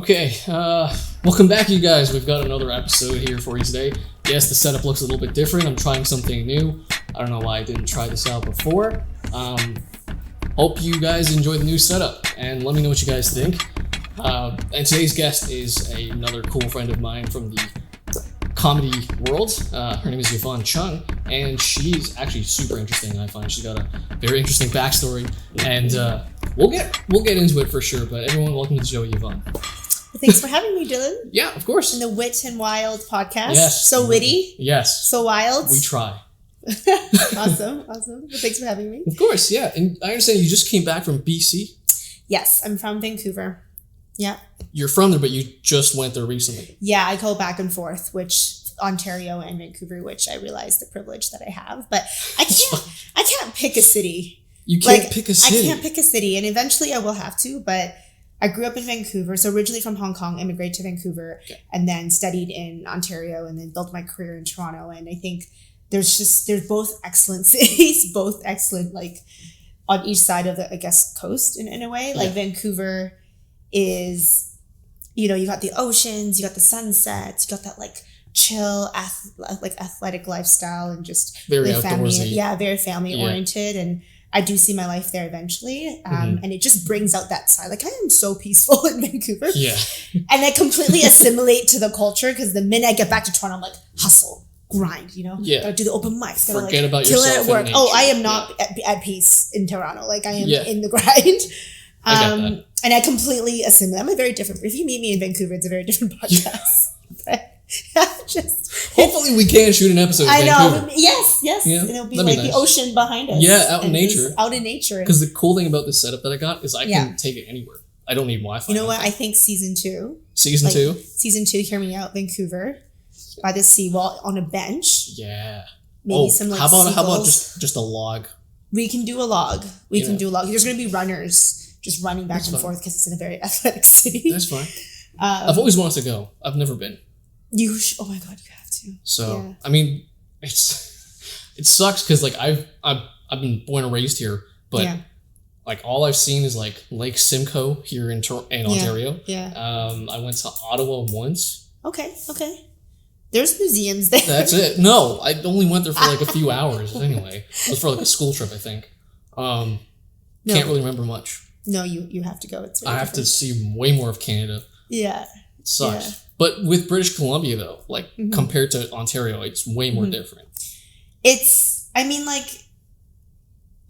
Okay, welcome back, you guys. We've got another episode here for you today. Yes, the setup looks a little bit different. I'm trying something new. I don't know why I didn't try this out before. Hope you guys enjoy the new setup, and let me know what you guys think. And today's guest is another cool friend of mine from the comedy world. Her name is Yvonne Chung, and she's actually super interesting. I find she's got a very interesting backstory, and we'll get into it for sure. But everyone, welcome to the show, Yvonne. Thanks for having me, Dylan. Yeah, of course. In the Wit and Wild podcast. Yes. So witty. Yes. So wild. We try. Awesome. Well, thanks for having me. Of course, yeah. And I understand you just came back from BC. Yes, I'm from Vancouver. Yeah. You're from there, but you just went there recently. Yeah, I go back and forth, which Ontario and Vancouver, which I realize the privilege that I have. But I can't pick a city. You can't pick a city. I can't pick a city, and eventually I will have to, but I grew up in Vancouver, so originally from Hong Kong, immigrated to Vancouver, and then studied in Ontario, and then built my career in Toronto. And I think there's both excellent cities, both excellent, like, on each side of the, I guess, coast in a way. Like, Vancouver is, you know, you got the oceans, you got the sunsets, you got that, like, chill, athletic lifestyle, and just very outdoorsy. Very family oriented. And I do see my life there eventually. And it just brings out that side. Like, I am so peaceful in Vancouver. Yeah. And I completely assimilate to the culture, because the minute I get back to Toronto, I'm like, hustle, grind, you know? Yeah. Gotta do the open mics. Gotta forget about yourself. Kill it at work. I am not at peace in Toronto. Like, I am in the grind. I get that. And I completely assimilate. I'm a very different, if you meet me in Vancouver, it's a very different podcast. Hopefully we can shoot an episode. I know. Yes. Yeah. And it'll be like nice. The ocean behind us. Yeah, out in nature. Out in nature. Because the cool thing about this setup that I got is I can take it anywhere. I don't need Wi-Fi. You know what? I think season 2. Season 2, hear me out. Vancouver, by the seawall on a bench. Yeah. Maybe some like how about just a log? We can do a log. We can do a log. There's going to be runners just running back and forth because it's in a very athletic city. That's fine. I've always wanted to go. I've never been. Oh my God, you have to. So I mean, it sucks because like I've been born and raised here, but like all I've seen is like Lake Simcoe here in Ontario. Yeah. I went to Ottawa once. Okay. There's museums there. That's it. No, I only went there for like a few hours anyway. It was for like a school trip, I think. Can't really remember much. No, you have to go. It's I have to see way more of Canada. Yeah. It sucks. Yeah. But with British Columbia, though, like compared to Ontario, it's way more different. It's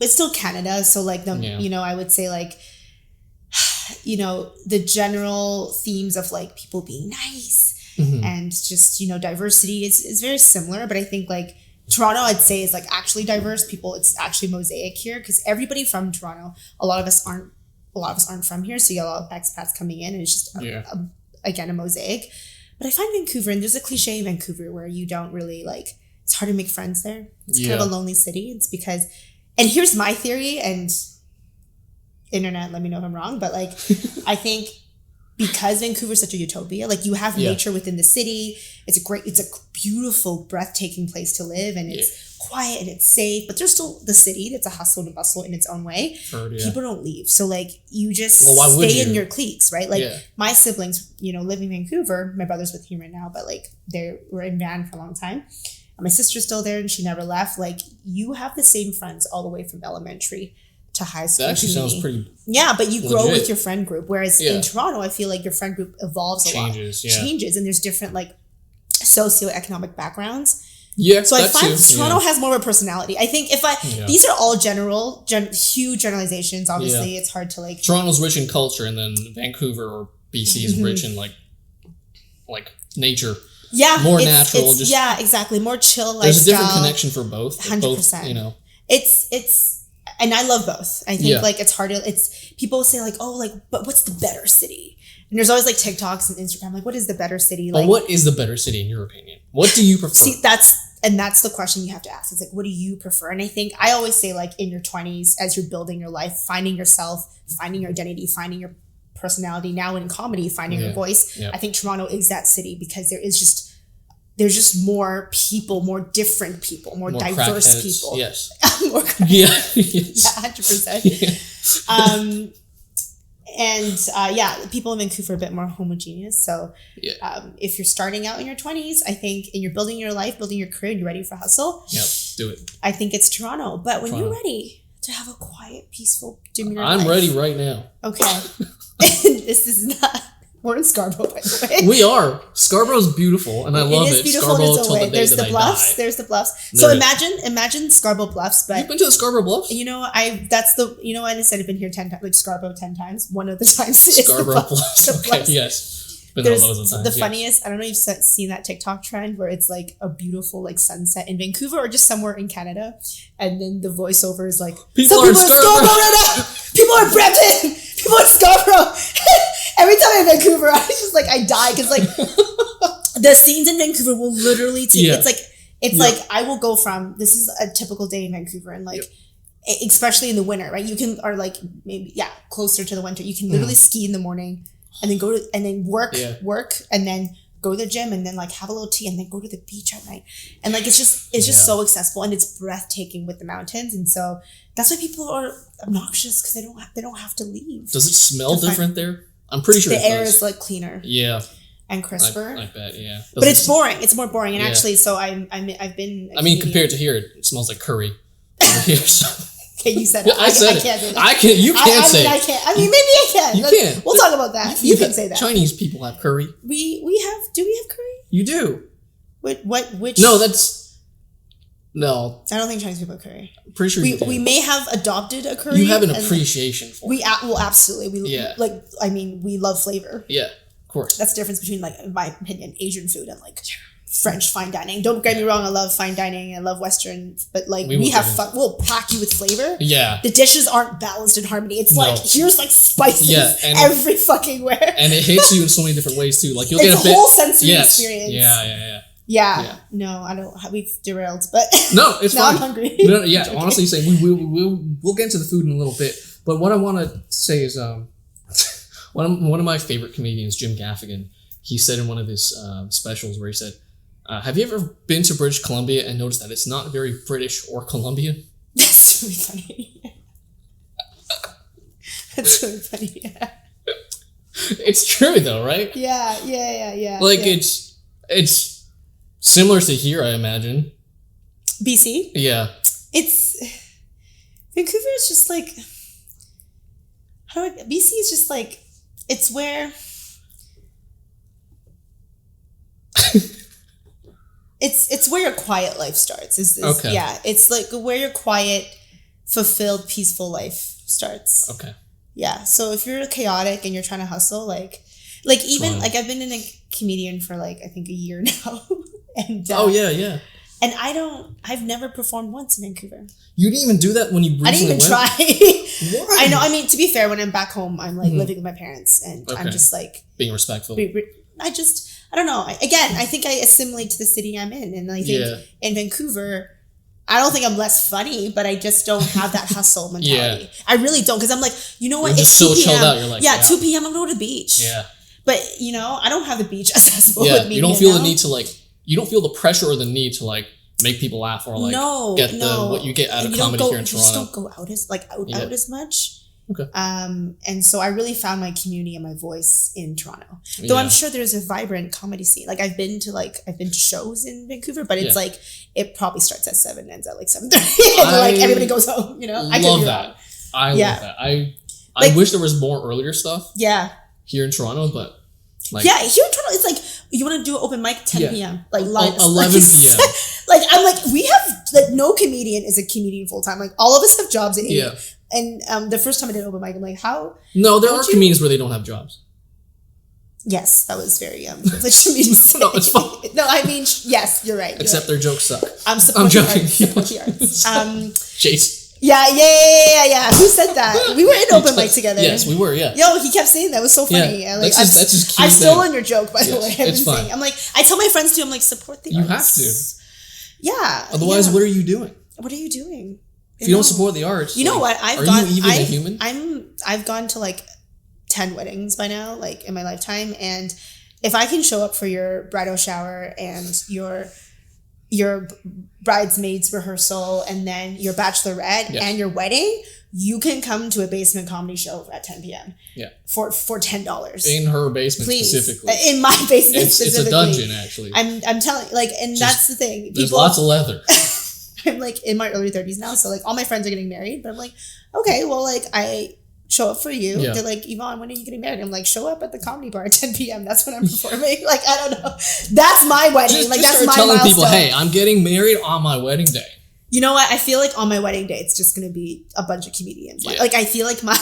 still Canada. So like, you know, I would say like, you know, the general themes of like people being nice and just, you know, diversity is very similar. But I think like Toronto, I'd say is like actually diverse people. It's actually mosaic here because everybody from Toronto, a lot of us aren't from here. So you got a lot of expats coming in, and it's just again a mosaic. But I find Vancouver, and there's a cliche in Vancouver where you don't really like, it's hard to make friends there. It's kind of a lonely city. It's because, and here's my theory, and internet, let me know if I'm wrong, but like I think because Vancouver is such a utopia, like you have nature within the city. It's a beautiful, breathtaking place to live, and it's quiet and it's safe, but there's still the city that's a hustle and bustle in its own way. People don't leave. So like you just stay in your cliques, right? Like my siblings, you know, live in Vancouver. My brother's with me right now, but like they were in Van for a long time. And my sister's still there and she never left. Like you have the same friends all the way from elementary to high school. That actually sounds pretty but you grow with your friend group. Whereas in Toronto, I feel like your friend group evolves a lot. Changes, and there's different like socioeconomic backgrounds. Yeah, so I find Toronto has more of a personality. I think these are all huge generalizations. Obviously, it's hard to like. Toronto's rich in culture, and then Vancouver or BC is rich in like nature. Yeah, more natural. Exactly. More chill lifestyle. There's a different connection for both. 100%. You know, it's. And I love both. I think like it's hard to, people say like, oh, like, but what's the better city? And there's always like TikToks and Instagram, like, what is the better city? Like, what is the better city in your opinion? What do you prefer? See, that's the question you have to ask. It's like, what do you prefer? And I think I always say like in your 20s, as you're building your life, finding yourself, finding your identity, finding your personality, now in comedy, finding your voice. I think Toronto is that city because there's just more people, more different people, more diverse people. Yes. More yes. 100%. And people in Vancouver are a bit more homogeneous. So if you're starting out in your 20s, I think, and you're building your life, building your career, and you're ready for hustle, do it. I think it's Toronto. But when you're ready to have a quiet, peaceful, demure I'm life, ready right now. Okay. This is not... We're in Scarborough, by the way. We are. Scarborough's beautiful, and I love it. Scarborough till the day There's that the bluffs. I die. There's the bluffs. So imagine Scarborough Bluffs, but you've been to the Scarborough Bluffs. You know, I said I've been here 10 times, like Scarborough 10 times. One of the times is Scarborough Bluffs. Okay, yes. Been there loads of times. The funniest. I don't know if you've seen that TikTok trend where it's like a beautiful like sunset in Vancouver or just somewhere in Canada, and then the voiceover is like, people are in Scarborough right now. People are in Brampton. People in Scarborough. Every time I'm in Vancouver, I just like I die because like the scenes in Vancouver will literally take. It's like I will go from this is a typical day in Vancouver and like especially in the winter, right? You can or like maybe closer to the winter. You can literally ski in the morning and then go to and then work and then go to the gym and then like have a little tea and then go to the beach at night. And like it's just so accessible and it's breathtaking with the mountains. And so that's why people are obnoxious because they don't have to leave. Does it smell different there? I'm pretty sure the air is like cleaner. Yeah. And crisper. I bet, yeah. But it's boring. It's more boring. And actually, so I've been. I mean, compared to here, it smells like curry. Over here, so. Okay, you said it. I said it. I can't say that. I can't. You can't say it. I can't. I mean, maybe I can. You can. We'll talk about that. You can say that. Chinese people have curry. We have. Do we have curry? You do. Which? No, that's. No. I don't think Chinese people have curry. I'm pretty sure you do. We may have adopted a curry. You have an appreciation for it. Well, absolutely. We love flavor. Yeah, of course. That's the difference between, like, in my opinion, Asian food and, like, French fine dining. Don't get me wrong, I love fine dining. I love Western. But, like, we'll pack you with flavor. Yeah. The dishes aren't balanced in harmony. It's like, here's, like, spices every fucking where. And it hits you in so many different ways, too. Like, you'll get a bit... whole sensory experience. Yeah. No, I don't. We've derailed, but no, it's now fine. I'm hungry. Honestly, saying we'll get into the food in a little bit. But what I want to say is, one of my favorite comedians, Jim Gaffigan, he said in one of his specials where he said, "Have you ever been to British Columbia and noticed that it's not very British or Colombian?" That's really funny. That's really funny. Yeah. It's true though, right? Yeah. Like it's. Similar to here, I imagine. BC? Yeah. Vancouver is just like... BC is just like... It's where... it's where your quiet life starts. Okay. Yeah, it's like where your quiet, fulfilled, peaceful life starts. Okay. Yeah, so if you're chaotic and you're trying to hustle, like even... Like, I've been a comedian for, like, I think a year now. And, yeah. And I've never performed once in Vancouver. You didn't even do that when you I didn't even try. Why? I know. I mean, to be fair, when I'm back home, I'm like living with my parents and I'm just like... Being respectful. I don't know. Again, I think I assimilate to the city I'm in. And I think in Vancouver, I don't think I'm less funny, but I just don't have that hustle mentality. I really don't. Because I'm like, you know what? You're just so chilled out. You're like, 2 p.m. I'm going to the beach. Yeah. But, I don't have the beach accessible with me. You don't feel the need to like... You don't feel the pressure or the need to like make people laugh or like get what you get out of comedy here in Toronto. You just don't go out out as much. Okay. And so I really found my community and my voice in Toronto. Though I'm sure there's a vibrant comedy scene. Like I've been to shows in Vancouver, but it's like it probably starts at 7 and ends at like 7:30. And like everybody goes home. I love that. I love that. I wish there was more earlier stuff. Yeah. Here in Toronto, but. Like, here in Toronto, it's like you want to do an open mic 10 p.m. Like 11 p.m. Like I'm like we have like no comedian is a comedian full time. Like all of us have jobs at 8. Yeah. And the first time I did open mic, I'm like, how? No, there are comedians where they don't have jobs. Yes, that was very privileged for me to say. No, it's fine. No, I mean yes, you're right. Except their jokes suck. I'm joking. Support the arts. Chase. Yeah. Who said that? We were in open mic together. Yes, we were. Yeah. Yo, he kept saying that. It was so funny. Yeah. That's just cute. I've stolen your joke, by the way. It's fine. I'm like, I tell my friends too. I'm like, support the arts. You have to. Yeah. Otherwise, what are you doing? What are you doing? If you don't support the arts, you know what? Are you even a human? I've gone to like 10 weddings by now, like in my lifetime, and if I can show up for your bridal shower and your bridesmaids rehearsal and then your bachelorette and your wedding you can come to a basement comedy show at 10 p.m. Yeah. For $10. In her basement specifically. In my basement it's specifically. It's a dungeon, actually. I'm telling you, like, and that's the thing. There's lots of leather. I'm like in my early 30s now, so like all my friends are getting married, but I'm like, okay, well, like I show up for you. Yeah. They're like, Yvonne, when are you getting married? I'm like, show up at the comedy bar at 10 p.m. That's when I'm performing. Like, I don't know. That's my wedding. Like, that's my telling milestone. People, hey, I'm getting married on my wedding day. You know what? I feel like on my wedding day, it's just going to be a bunch of comedians. Yeah. Like, I feel like my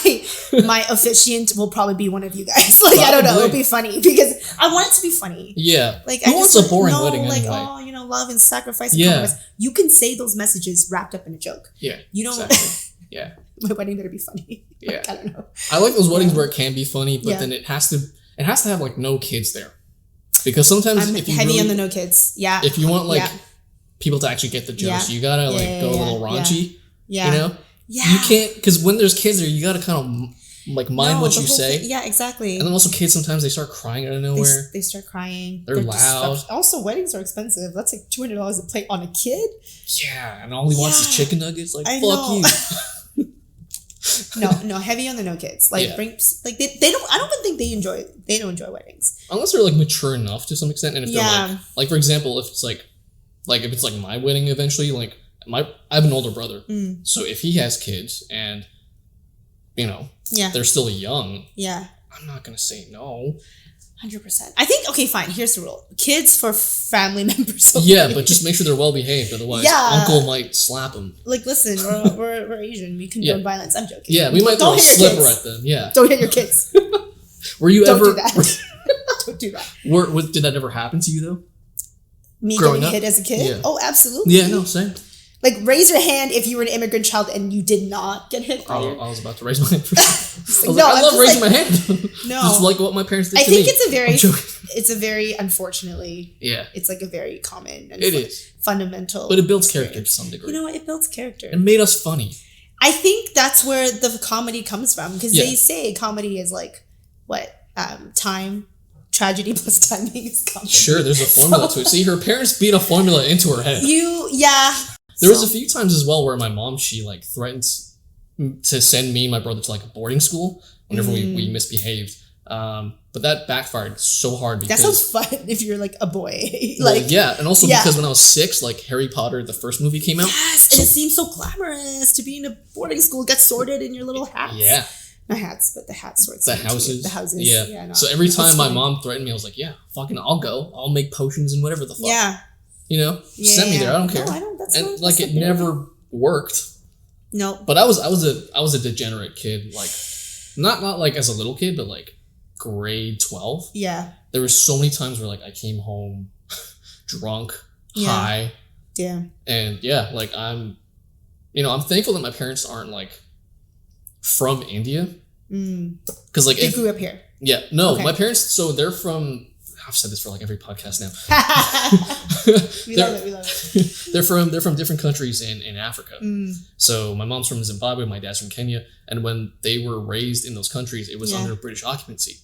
officiant will probably be one of you guys. Like, probably. I don't know. It'll be funny because I want it to be funny. Yeah. Like, who wants a boring wedding like, anyway? Oh, you know, love and sacrifice. And compromise. You can say those messages wrapped up in a joke. Yeah. You don't. Exactly. Yeah. My wedding better be funny. Yeah. Like, I don't know. I like those weddings where it can be funny, but then it has to have like no kids there. Because sometimes if you heavy on the no kids. Yeah. If you want like people to actually get the jokes, you gotta go a little raunchy. Yeah. You know? Yeah. You can't, because when there's kids there, you gotta kind of like mind what you say. Yeah, exactly. And then also kids, sometimes they start crying out of nowhere. They start crying. They're loud. Also, weddings are expensive. That's like $200 a plate on a kid. Yeah, and all he wants is chicken nuggets. Like, fuck you. No, heavy on the no kids. Like, bring, like they don't. I don't even think they don't enjoy weddings unless they're like mature enough to some extent. And if they're like for example, if it's like if it's like my wedding eventually, like I have an older brother, so if he has kids and you know they're still young, I'm not gonna say no. 100%. I think, okay, fine. Here's the rule. Kids for family members. Okay. Yeah, but just make sure they're well behaved. Otherwise, uncle might slap them. Like, listen, we're Asian. We condone violence. I'm joking. Yeah, we might throw a slipper at them. Yeah. Don't hit your kids. Were you Don't ever... do that. Don't do that. Did that ever happen to you, though? Me getting hit as a kid? Yeah. Oh, absolutely. Yeah, no, same. Like, raise your hand if you were an immigrant child and you did not get hit. I was about to raise my hand. I love raising my hand. No, just like what my parents did to me. I think it's a very, unfortunately, it's like a very common and it is fundamental. But it builds character to some degree. You know what? It builds character. It made us funny. I think that's where the comedy comes from because they say comedy is like what time. Tragedy plus timing is comedy. Sure, there's a formula to it. See, her parents beat a formula into her head. There was a few times as well where my mom, she like threatened to send me and my brother to like a boarding school whenever we misbehaved. But that backfired so hard because... That sounds fun if you're like a boy. And also because when I was 6, like Harry Potter, the first movie came out. Yes, and it seems so glamorous to be in a boarding school, get sorted in your little hats. Yeah. Not hats, but the hat sorts. The houses. The houses. Yeah. No, so every time my mom threatened me, I was like, yeah, fucking I'll go. I'll make potions and whatever the fuck. Yeah. You know? Send me there. I don't care. No, I don't. That's and not, like that's it never worked. No. But I was a degenerate kid, like not like as a little kid, but like grade 12. Yeah. There were so many times where like I came home drunk, high. Damn. And like I'm thankful that my parents aren't like from India. Because like they grew up here. Yeah. No, my parents, so they're from, I've said this for like every podcast now. We love it. They're from different countries in Africa. So my mom's from Zimbabwe, my dad's from Kenya, and when they were raised in those countries, it was under British occupancy.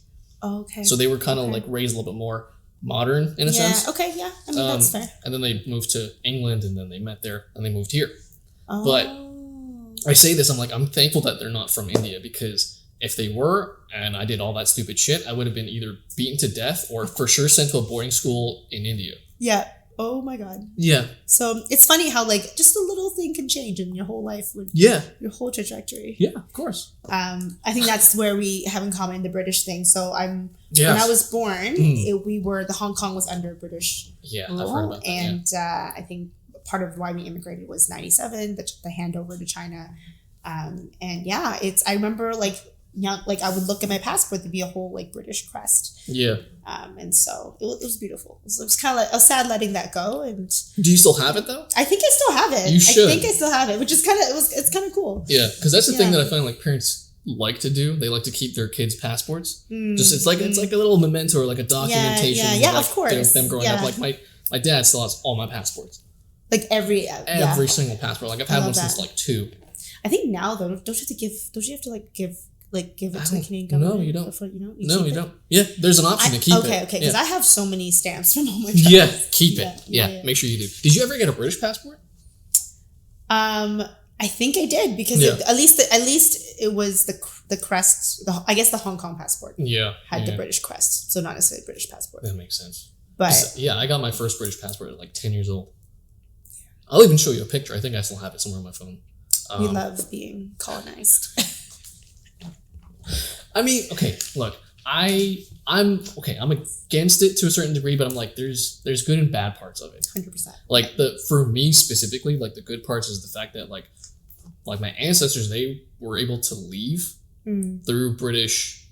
Oh, okay. So they were kind of like raised a little bit more modern in a sense. Okay, yeah. I mean, that's fair. And then they moved to England, and then they met there, and they moved here. Oh. But I say this, I'm thankful that they're not from India, because if they were, and I did all that stupid shit, I would have been either beaten to death or for sure sent to a boarding school in India. Yeah. Oh my God. Yeah. So it's funny how like just a little thing can change in your whole life. Your whole trajectory. Yeah, of course. I think that's where we have in common the British thing. So when I was born, the Hong Kong was under British rule. I've heard about that. And I think part of why we immigrated was 97, the handover to China. I remember like I would look at my passport, there'd be a whole like British crest. Yeah. And so it was beautiful. It was kind of like, I was sad letting that go. And do you still have it though? I think I still have it. You should. I think I still have it, which is it's kind of cool. Yeah, because that's the thing that I find like parents like to do. They like to keep their kids' passports. It's like a little memento or like a documentation. Yeah, of course. Them growing up, like my dad still has all my passports. Like every single passport. Like I've had one since like 2. I think now though, don't you have to give it to the Canadian government? No, you don't. You don't. Yeah, there's an option to keep it. Okay, because I have so many stamps from all my travels. Yeah, keep it. Yeah, make sure you do. Did you ever get a British passport? I think I did because at least it was the crest. I guess the Hong Kong passport. Had the British crest, so not necessarily British passport. That makes sense. But I got my first British passport at like 10 years old. I'll even show you a picture. I think I still have it somewhere on my phone. We love being colonized. I mean, okay, look, I'm against it to a certain degree, but I'm like, there's good and bad parts of it. 100%. Like for me specifically, like the good parts is the fact that like my ancestors, they were able to leave through British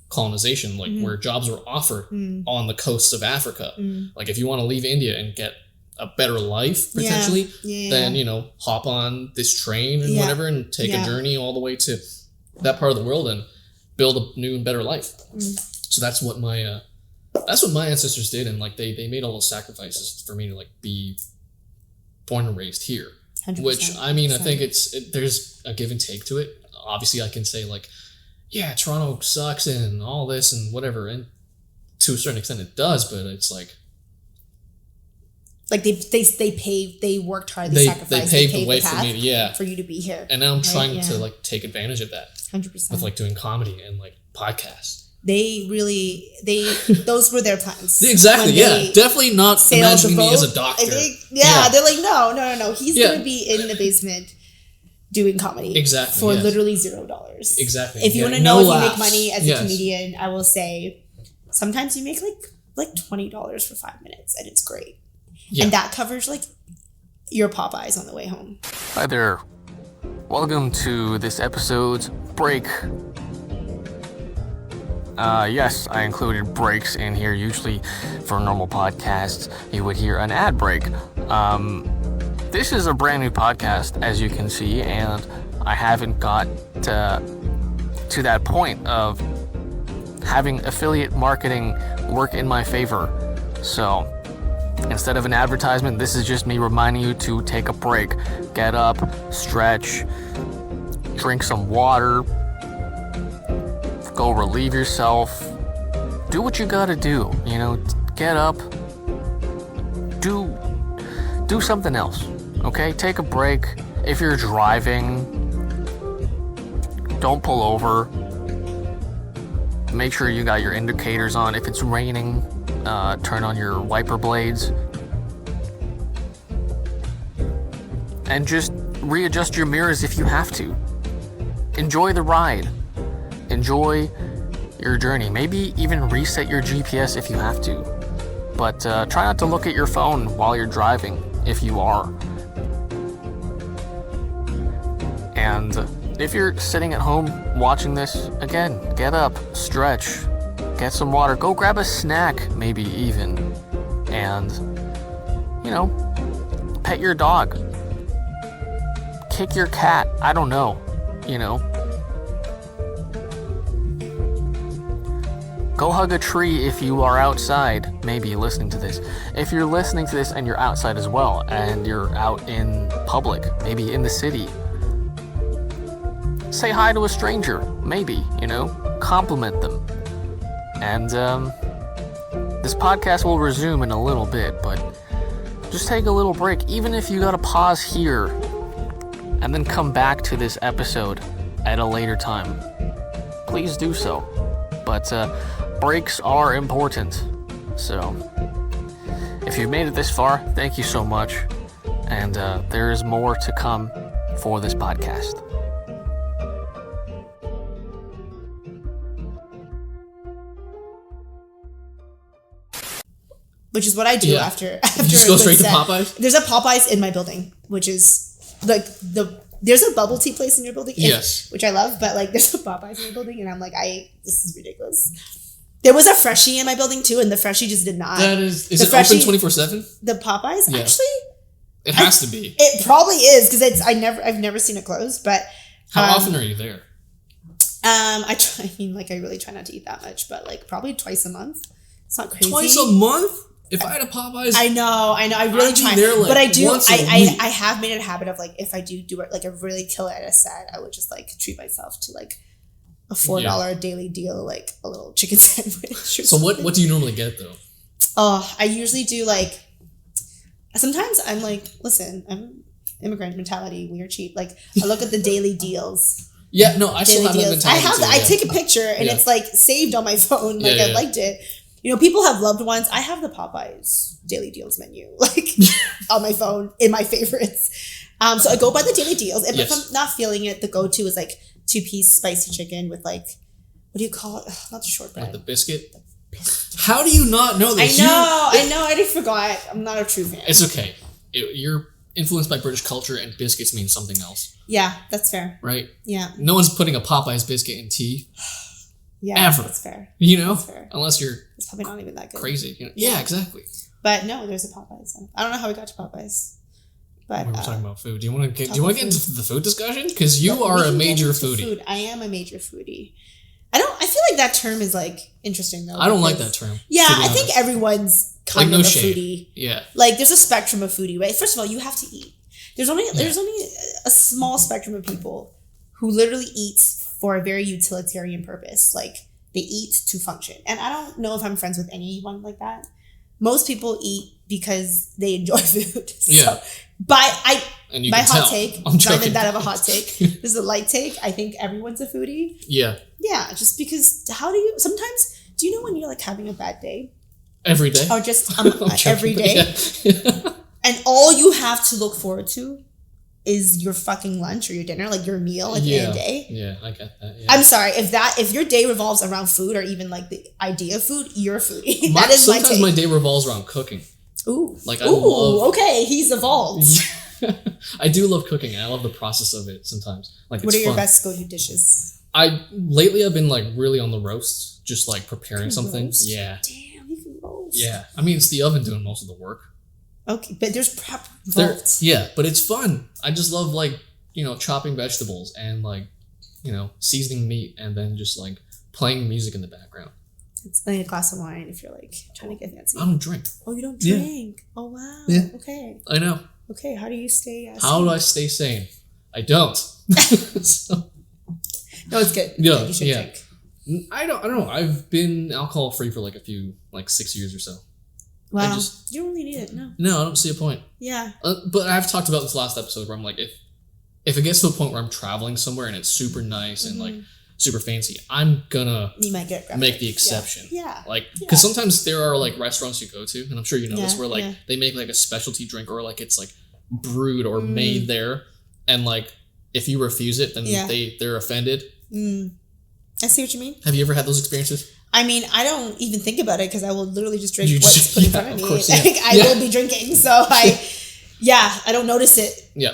colonization, like where jobs were offered on the coasts of Africa. Like if you want to leave India and get a better life potentially, then hop on this train and whatever and take a journey all the way to that part of the world and build a new and better life. So that's what my ancestors did, and like they made all those sacrifices for me to like be born and raised here. 100%. Which I mean, I think there's a give and take to it. Obviously, I can say like, yeah, Toronto sucks and all this and whatever, and to a certain extent it does, but it's like they worked hard, they sacrificed, they paved the way for me, for you to be here. And now I'm trying to like take advantage of that. 100%. With like doing comedy and like podcasts. Those were their plans. Exactly, definitely not imagining me as a doctor. They're like, no. He's going to be in the basement doing comedy. Exactly. For literally $0. Exactly. If you want to know if you make money as a comedian, I will say sometimes you make like $20 for 5 minutes and it's great. Yeah. And that covers like your Popeyes on the way home. Hi there. Welcome to this episode's break. Yes, I included breaks in here. Usually for normal podcasts, you would hear an ad break. This is a brand new podcast, as you can see, and I haven't got to that point of having affiliate marketing work in my favor. So instead of an advertisement, this is just me reminding you to take a break. Get up, stretch, drink some water, go relieve yourself. Do what you gotta do, get up, do something else, okay? Take a break. If you're driving, don't pull over. Make sure you got your indicators on. If it's raining, turn on your wiper blades. And just readjust your mirrors if you have to. Enjoy the ride. Enjoy your journey. Maybe even reset your GPS if you have to. But try not to look at your phone while you're driving, if you are. And if you're sitting at home watching this, again, get up, stretch, get some water, go grab a snack, maybe even, and, pet your dog. Kick your cat, I don't know, Go hug a tree if you are outside, maybe listening to this. If you're listening to this and you're outside as well, and you're out in public, maybe in the city, say hi to a stranger, maybe, compliment them. And this podcast will resume in a little bit, but just take a little break, even if you gotta pause here and then come back to this episode at a later time. Please do so. But breaks are important. So if you've made it this far, thank you so much. And there is more to come for this podcast. Which is what I do after you just go straight to Popeyes? There's a Popeyes in my building, which is like there's a bubble tea place in your building, yes, which I love, but like there's a Popeyes in my building, and I'm like, this is ridiculous. There was a Freshie in my building too, and the Freshie just did not. Is it Freshie, open 24/7? The Popeyes, actually, it has to be. It probably is because I've never seen it close. But how often are you there? I really try not to eat that much, but like probably twice a month. It's not crazy. Twice a month? If I had a Popeyes, I know. I really try, but I do. I have made it a habit of like if I do it like I really kill it at a set, I would just like treat myself to like a $4 daily deal, like a little chicken sandwich. So what do you normally get though? Oh, I usually do like. Sometimes I'm like, listen, immigrant mentality. We are cheap. Like I look at the daily deals. Yeah, no, I still have that mentality. I take a picture and it's like saved on my phone. Like I liked it. You know, people have loved ones. I have the Popeyes daily deals menu like on my phone in my favorites. So I go by the daily deals. And if I'm not feeling it, the go-to is like 2-piece spicy chicken with like, what do you call it? Ugh, not the shortbread. Like the biscuit. How do you not know this? I know. I just forgot. I'm not a true fan. It's okay. You're influenced by British culture, and biscuits mean something else. Yeah, that's fair. Right? Yeah. No one's putting a Popeyes biscuit in tea. Yeah, ever. That's fair. You know? That's fair. Unless you're... It's probably not even that good. Crazy. You know? Yeah, exactly. But no, there's a Popeyes. I don't know how we got to Popeyes. But we're talking about food. Do you want to get into the food discussion? Because you are a major foodie. Food. I am a major foodie. I feel like that term is like interesting though. I don't like that term. Yeah, I think everyone's kind of a foodie. Yeah. Like there's a spectrum of foodie, right? First of all, you have to eat. There's only a small spectrum of people who literally eats for a very utilitarian purpose. Like they eat to function. And I don't know if I'm friends with anyone like that. Most people eat because they enjoy food. So, my hot take, not even that of a hot take. This is a light take. I think everyone's a foodie. Yeah. Yeah, just because sometimes, do you know when you're like having a bad day? Every day? Or just every day? Yeah. And all you have to look forward to is your fucking lunch or your dinner, like your meal at the end of the day. Yeah, I get that. Yeah. I'm sorry, if your day revolves around food or even like the idea of food, you're a foodie. That is my take. Sometimes my day revolves around cooking. Ooh. Like I love... okay, he's evolved. I do love cooking and I love the process of it sometimes. Like what are your best go-to dishes? Lately I've been like really on the roast, just like preparing something. Roast? Yeah. Damn, you can roast. Yeah. I mean, it's the oven doing most of the work. Okay, but there's prep involved. Yeah, but it's fun. I just love like, chopping vegetables and like, seasoning meat and then just like playing music in the background. It's like a glass of wine if you're like trying to get fancy. I don't drink. Oh, you don't drink? Yeah. Oh, wow. Yeah. Okay. I know. Okay, how do you stay How do I stay sane? I don't. So, no, it's good. Yeah, you should drink. I don't know. I've been alcohol free for like 6 years or so. Wow. You don't really need it, no. No, I don't see a point. Yeah. But I've talked about this last episode where I'm like, if it gets to a point where I'm traveling somewhere and it's super nice and like super fancy, I'm gonna make the exception. Yeah. Like, because sometimes there are like restaurants you go to, and I'm sure you know this, where like they make like a specialty drink or like it's like brewed or made there, and like if you refuse it, then they're offended. I see what you mean. Have you ever had those experiences? I mean, I don't even think about it because I will literally just drink what's put in front of me. Course, I will be drinking, so I don't notice it. Yeah,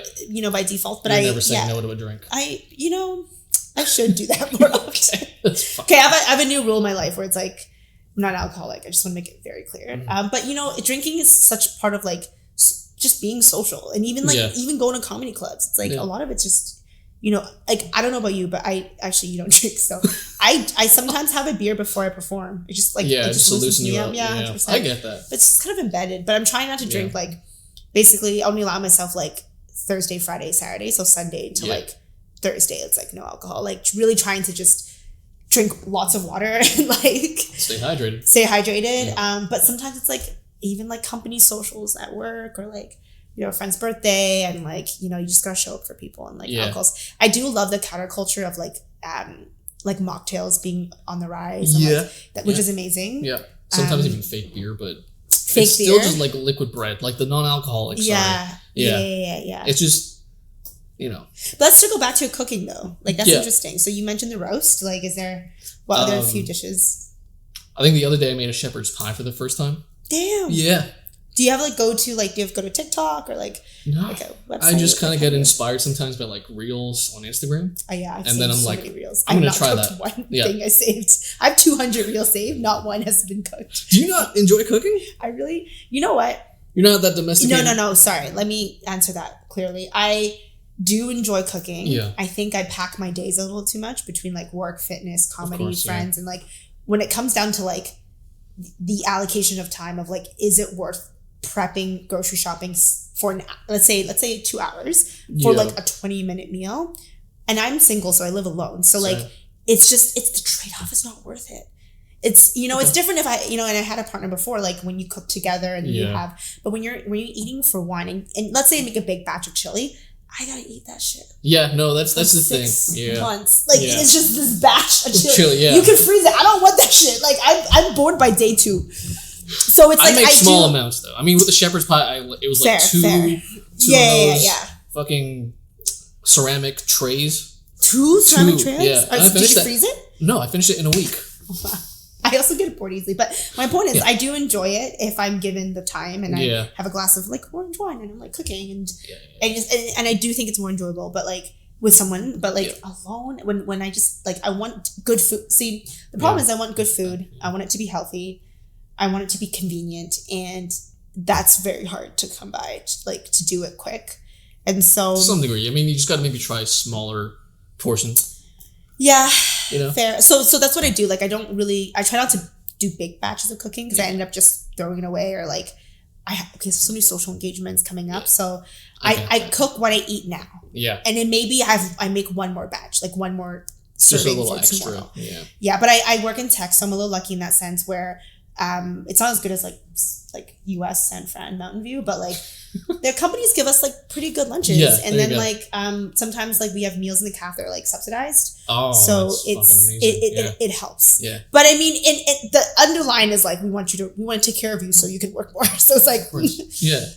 by default. But I never say no to a drink. I should do that more often. Okay, I have a new rule in my life where it's like I'm not alcoholic. I just want to make it very clear. But drinking is such part of like just being social, and even even going to comedy clubs. It's like a lot of it's just. Like I don't know about you, but you don't drink, so I sometimes have a beer before I perform. It just like it just loosens me up. Yeah, 100%. I get that. But it's just kind of embedded. But I'm trying not to drink like basically I only allow myself like Thursday, Friday, Saturday, so Sunday to like Thursday. It's like no alcohol. Like really trying to just drink lots of water and like stay hydrated. Yeah. But sometimes it's like even like company socials at work or like. A friend's birthday and like, you just gotta show up for people and like alcohols. I do love the counterculture of like mocktails being on the rise. And, which is amazing. Yeah. Sometimes even fake beer, but it's still just like liquid bread, like the non-alcoholic side. Yeah. It's just, Let's go back to cooking though. Like that's interesting. So you mentioned the roast. Like is there, what other few dishes? I think the other day I made a shepherd's pie for the first time. Damn. Yeah. Do you have do you have to go to TikTok or like a website? I just kind of get inspired sometimes by like reels on Instagram. Oh yeah, and then I'm so like, many reels. I'm gonna try that. One thing I saved. I have 200 reels saved. Not one has been cooked. Do you not enjoy cooking? I really. You know what? You're not that domesticated. No. Sorry. Let me answer that clearly. I do enjoy cooking. Yeah. I think I pack my days a little too much between like work, fitness, comedy, friends, and like when it comes down to like the allocation of time of like, is it worth prepping grocery shopping for let's say 2 hours for like a 20-minute meal, and I'm single, so I live alone, so like it's the trade-off is not worth it. It's, you know, it's different if I, you know, and I had a partner before, like when you cook together and you have, but when you're eating for one and let's say I make a big batch of chili, I gotta eat that shit. Yeah, no, that's the thing. 6 months. Like it's just this batch of chili. Yeah. You can freeze it. I don't want that shit. Like I'm bored by day 2. So it's like I make small amounts though. I mean, with the shepherd's pie, it was like two of those fucking ceramic trays. 2 ceramic trays? Yeah. Did you freeze it? No, I finished it in a week. I also get it bored easily, but my point is, I do enjoy it if I'm given the time and I have a glass of like orange wine and I'm like cooking and and I do think it's more enjoyable. But like with someone, but like alone, when I just like I want good food. See, the problem is I want good food. I want it to be healthy. I want it to be convenient, and that's very hard to come by. Like to do it quick, and so to some degree. I mean, you just got to maybe try smaller portions. Yeah. You know? Fair. So that's what I do. Like I try not to do big batches of cooking because I end up just throwing it away or like so many social engagements coming up. So I cook what I eat now. Yeah. And then maybe I make one more batch, like one more serving for tomorrow. Yeah. Yeah, but I work in tech, so I'm a little lucky in that sense where it's not as good as like US San Fran Mountain View, but like their companies give us like pretty good lunches. Yeah, and then like sometimes like we have meals in the cafe that are like subsidized. Oh, so it helps. Yeah. But I mean the underline is like we want to take care of you so you can work more. So it's like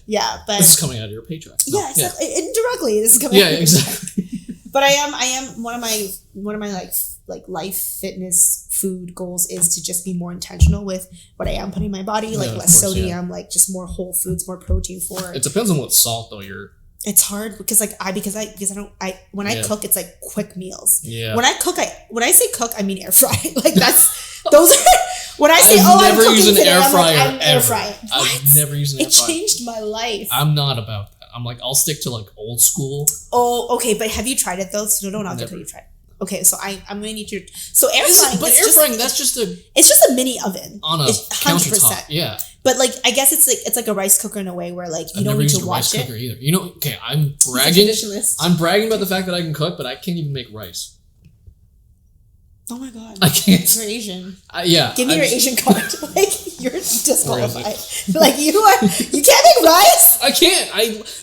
yeah, but this is coming out of your paycheck. Yeah, exactly. Indirectly this is coming out of your exactly. But I am one of my like life fitness food goals is to just be more intentional with what I am putting in my body, like less sodium, like just more whole foods, more protein for. It depends on what salt though It's hard because like I when I cook it's like quick meals. Yeah. When I say cook I mean air fry. Like that's those are when I say I'm cooking today, I'm air frying. I've never used an air fryer. It changed my life. I'm not about that. I'm like I'll stick to like old school. Oh, okay, but have you tried it though? So don't have to tell you tried. Okay, so I'm gonna need you. So air frying, it's just a mini oven on a 100%. Yeah, but like I guess it's like a rice cooker in a way where like you don't need to watch it. Either. You know, okay, I'm bragging. I'm bragging about the fact that I can cook, but I can't even make rice. Oh my god! I can't. You're Asian. Yeah. Give me your Asian card. Like you're disqualified. Like you can't make rice. I can't.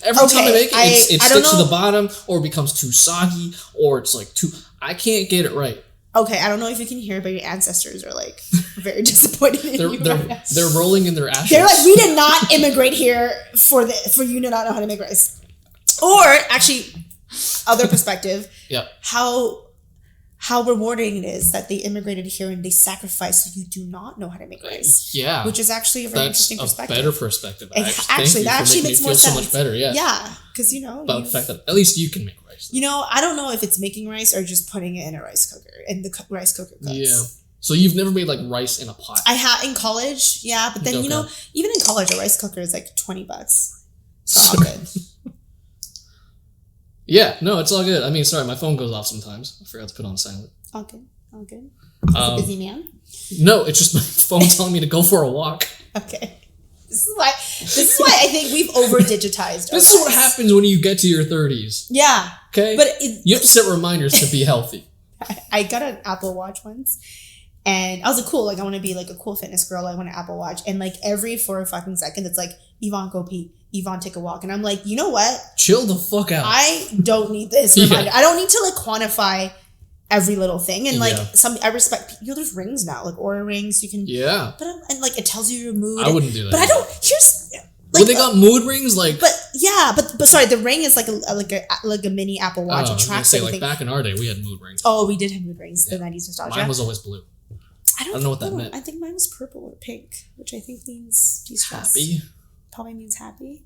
Every time I make it, it sticks to the bottom, or it becomes too soggy, or it's like too. I can't get it right. Okay, I don't know if you can hear, but your ancestors are like very disappointed in you. They're rolling in their ashes. They're like, we did not immigrate here for you to not know how to make rice. Or actually, other perspective. Yeah. How rewarding it is that they immigrated here and they sacrificed so you do not know how to make rice. Yeah. Which is actually a very interesting perspective. Better perspective. Actually, that actually makes more sense. So much better, yeah. Yeah, because about the fact that at least you can make rice. You know, I don't know if it's making rice or just putting it in a rice cooker and the rice cooker cooks. Yeah. So you've never made like rice in a pot? I have in college, yeah, but then you know, even in college, a rice cooker is like $20. So all good. Yeah, no, it's all good. I mean, sorry, my phone goes off sometimes. I forgot to put on silent. All good. All good. Is a busy man? No, it's just my phone telling me to go for a walk. Okay. This is why I think we've over digitized. This is what happens when you get to your 30s. Yeah. Okay. But you have to set reminders to be healthy. I got an Apple Watch once, and I was like, cool. Like I want to be like a cool fitness girl. I want an Apple Watch, and like every 4 fucking seconds, it's like Yvonne go pee. Yvonne take a walk, and I'm like, you know what? Chill the fuck out. I don't need this reminder. I don't need to like quantify every little thing, and like I respect. You know, there's rings now, like Oura rings. You can but and like it tells you your mood. I wouldn't do that. But I don't. Here's like they got mood rings, like. But sorry, the ring is like a mini Apple Watch. It tracks everything. Like back in our day, we had mood rings. Oh, we did have mood rings. The 90s nostalgia. Mine was always blue. I don't know what that meant. I think mine was purple or pink, which I think means de-stress. Happy. Probably means happy.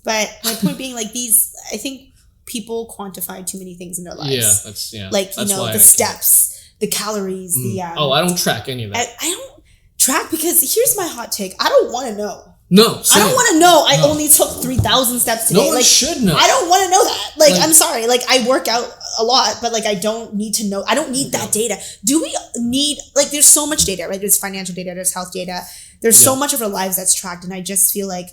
But my point being, like these, I think people quantify too many things in their lives. Yeah, like you know the steps, the calories, the. I don't track any of that. I don't track because here's my hot take. I don't want to know. No, same. I don't want to know. I only took 3,000 steps today. No one should know. I don't want to know that. Like, I'm sorry. Like, I work out a lot, but like, I don't need to know. I don't need that data. Do we need like? There's so much data, right? There's financial data. There's health data. There's so much of our lives that's tracked, and I just feel like,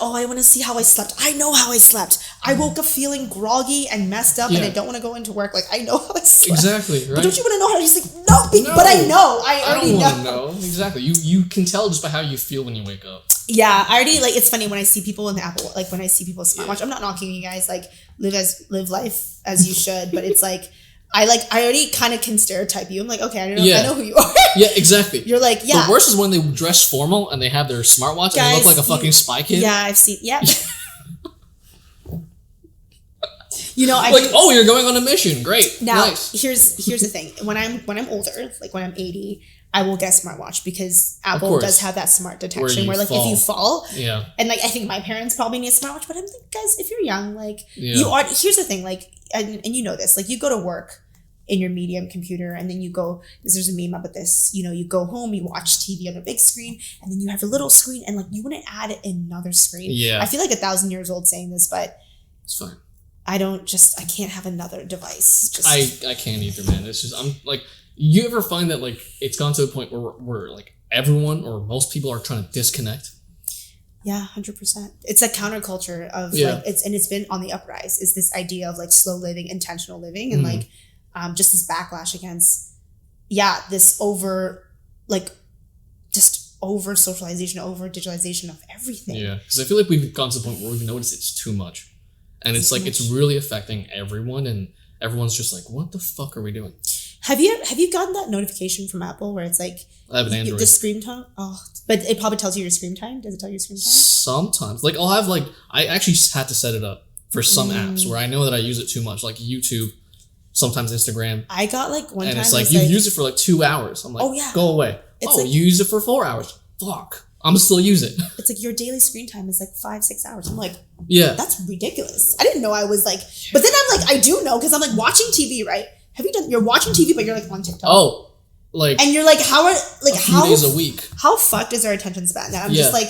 oh, I want to see how I slept. I know how I slept. I woke up feeling groggy and messed up, and I don't want to go into work. Like, I know how I slept. Exactly, right? But don't you want to know how? He's like, no, But I know. I already don't want to know. Exactly. You can tell just by how you feel when you wake up. Yeah, I already like. It's funny when I see people in the Apple, like when I see people with smartwatch. I'm not knocking you guys. Like live life as you should, but it's like I already kind of can stereotype you. I'm like, okay, I know who you are. Yeah, exactly. You're like, yeah. The worst is when they dress formal and they have their smartwatch and they look like a fucking spy kid. Yeah, I've seen. Yeah. You know, you're going on a mission. Great. Now, nice. here's the thing. When I'm older, like when I'm 80, I will get a smartwatch because Apple does have that smart detection where like if you fall, and like I think my parents probably need a smartwatch, but I'm like, guys, if you're young, like you are. Here's the thing, like, and you know this, like you go to work in your medium computer, and then you go. There's a meme about this. You know, you go home, you watch TV on a big screen, and then you have a little screen, and like you wouldn't add another screen. Yeah, I feel like 1,000 years old saying this, but it's fine. I can't have another device. I can't either, man. It's just, I'm like, you ever find that like it's gone to a point where like everyone or most people are trying to disconnect? Yeah, 100%. It's a counterculture of like, it's been on the uprise, is this idea of like slow living, intentional living, and like just this backlash against, this over socialization, over digitalization of everything. Yeah, because I feel like we've gone to the point where we've noticed it's too much. And it's like, it's really affecting everyone, and everyone's just like, what the fuck are we doing? Have you gotten that notification from Apple where it's like, I have an Android. The screen time? Oh, but it probably tells you your screen time? Does it tell you your screen time? Sometimes. Like, I'll have like, I actually had to set it up for some apps where I know that I use it too much, like YouTube, sometimes Instagram. I got like one time. And it's like, you use it for like 2 hours. I'm like, go away. It's like, you use it for 4 hours. Fuck. I'm still use it. It's like your daily screen time is like 5-6 hours. I'm like, that's ridiculous. I didn't know I was like, but then I'm like, I do know because I'm like watching TV, right? You're watching TV, but you're like on TikTok. Oh, like, and you're like, how days a week? How fucked is our attention span? That I'm just like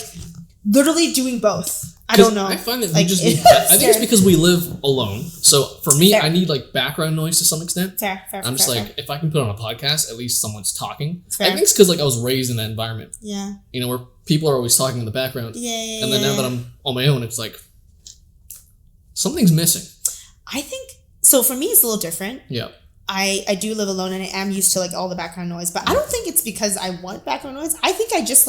literally doing both. I don't know. I find that like, we just need I think it's because we live alone. So for me, I need like background noise to some extent. Fair. I'm just like, if I can put on a podcast, at least someone's talking. Fair. I think it's because like I was raised in that environment. Yeah. You know, where people are always talking in the background. Yeah. And then now that I'm on my own, it's like something's missing. I think so. For me, it's a little different. Yeah. I do live alone, and I am used to like all the background noise, but I don't think it's because I want background noise. I think I just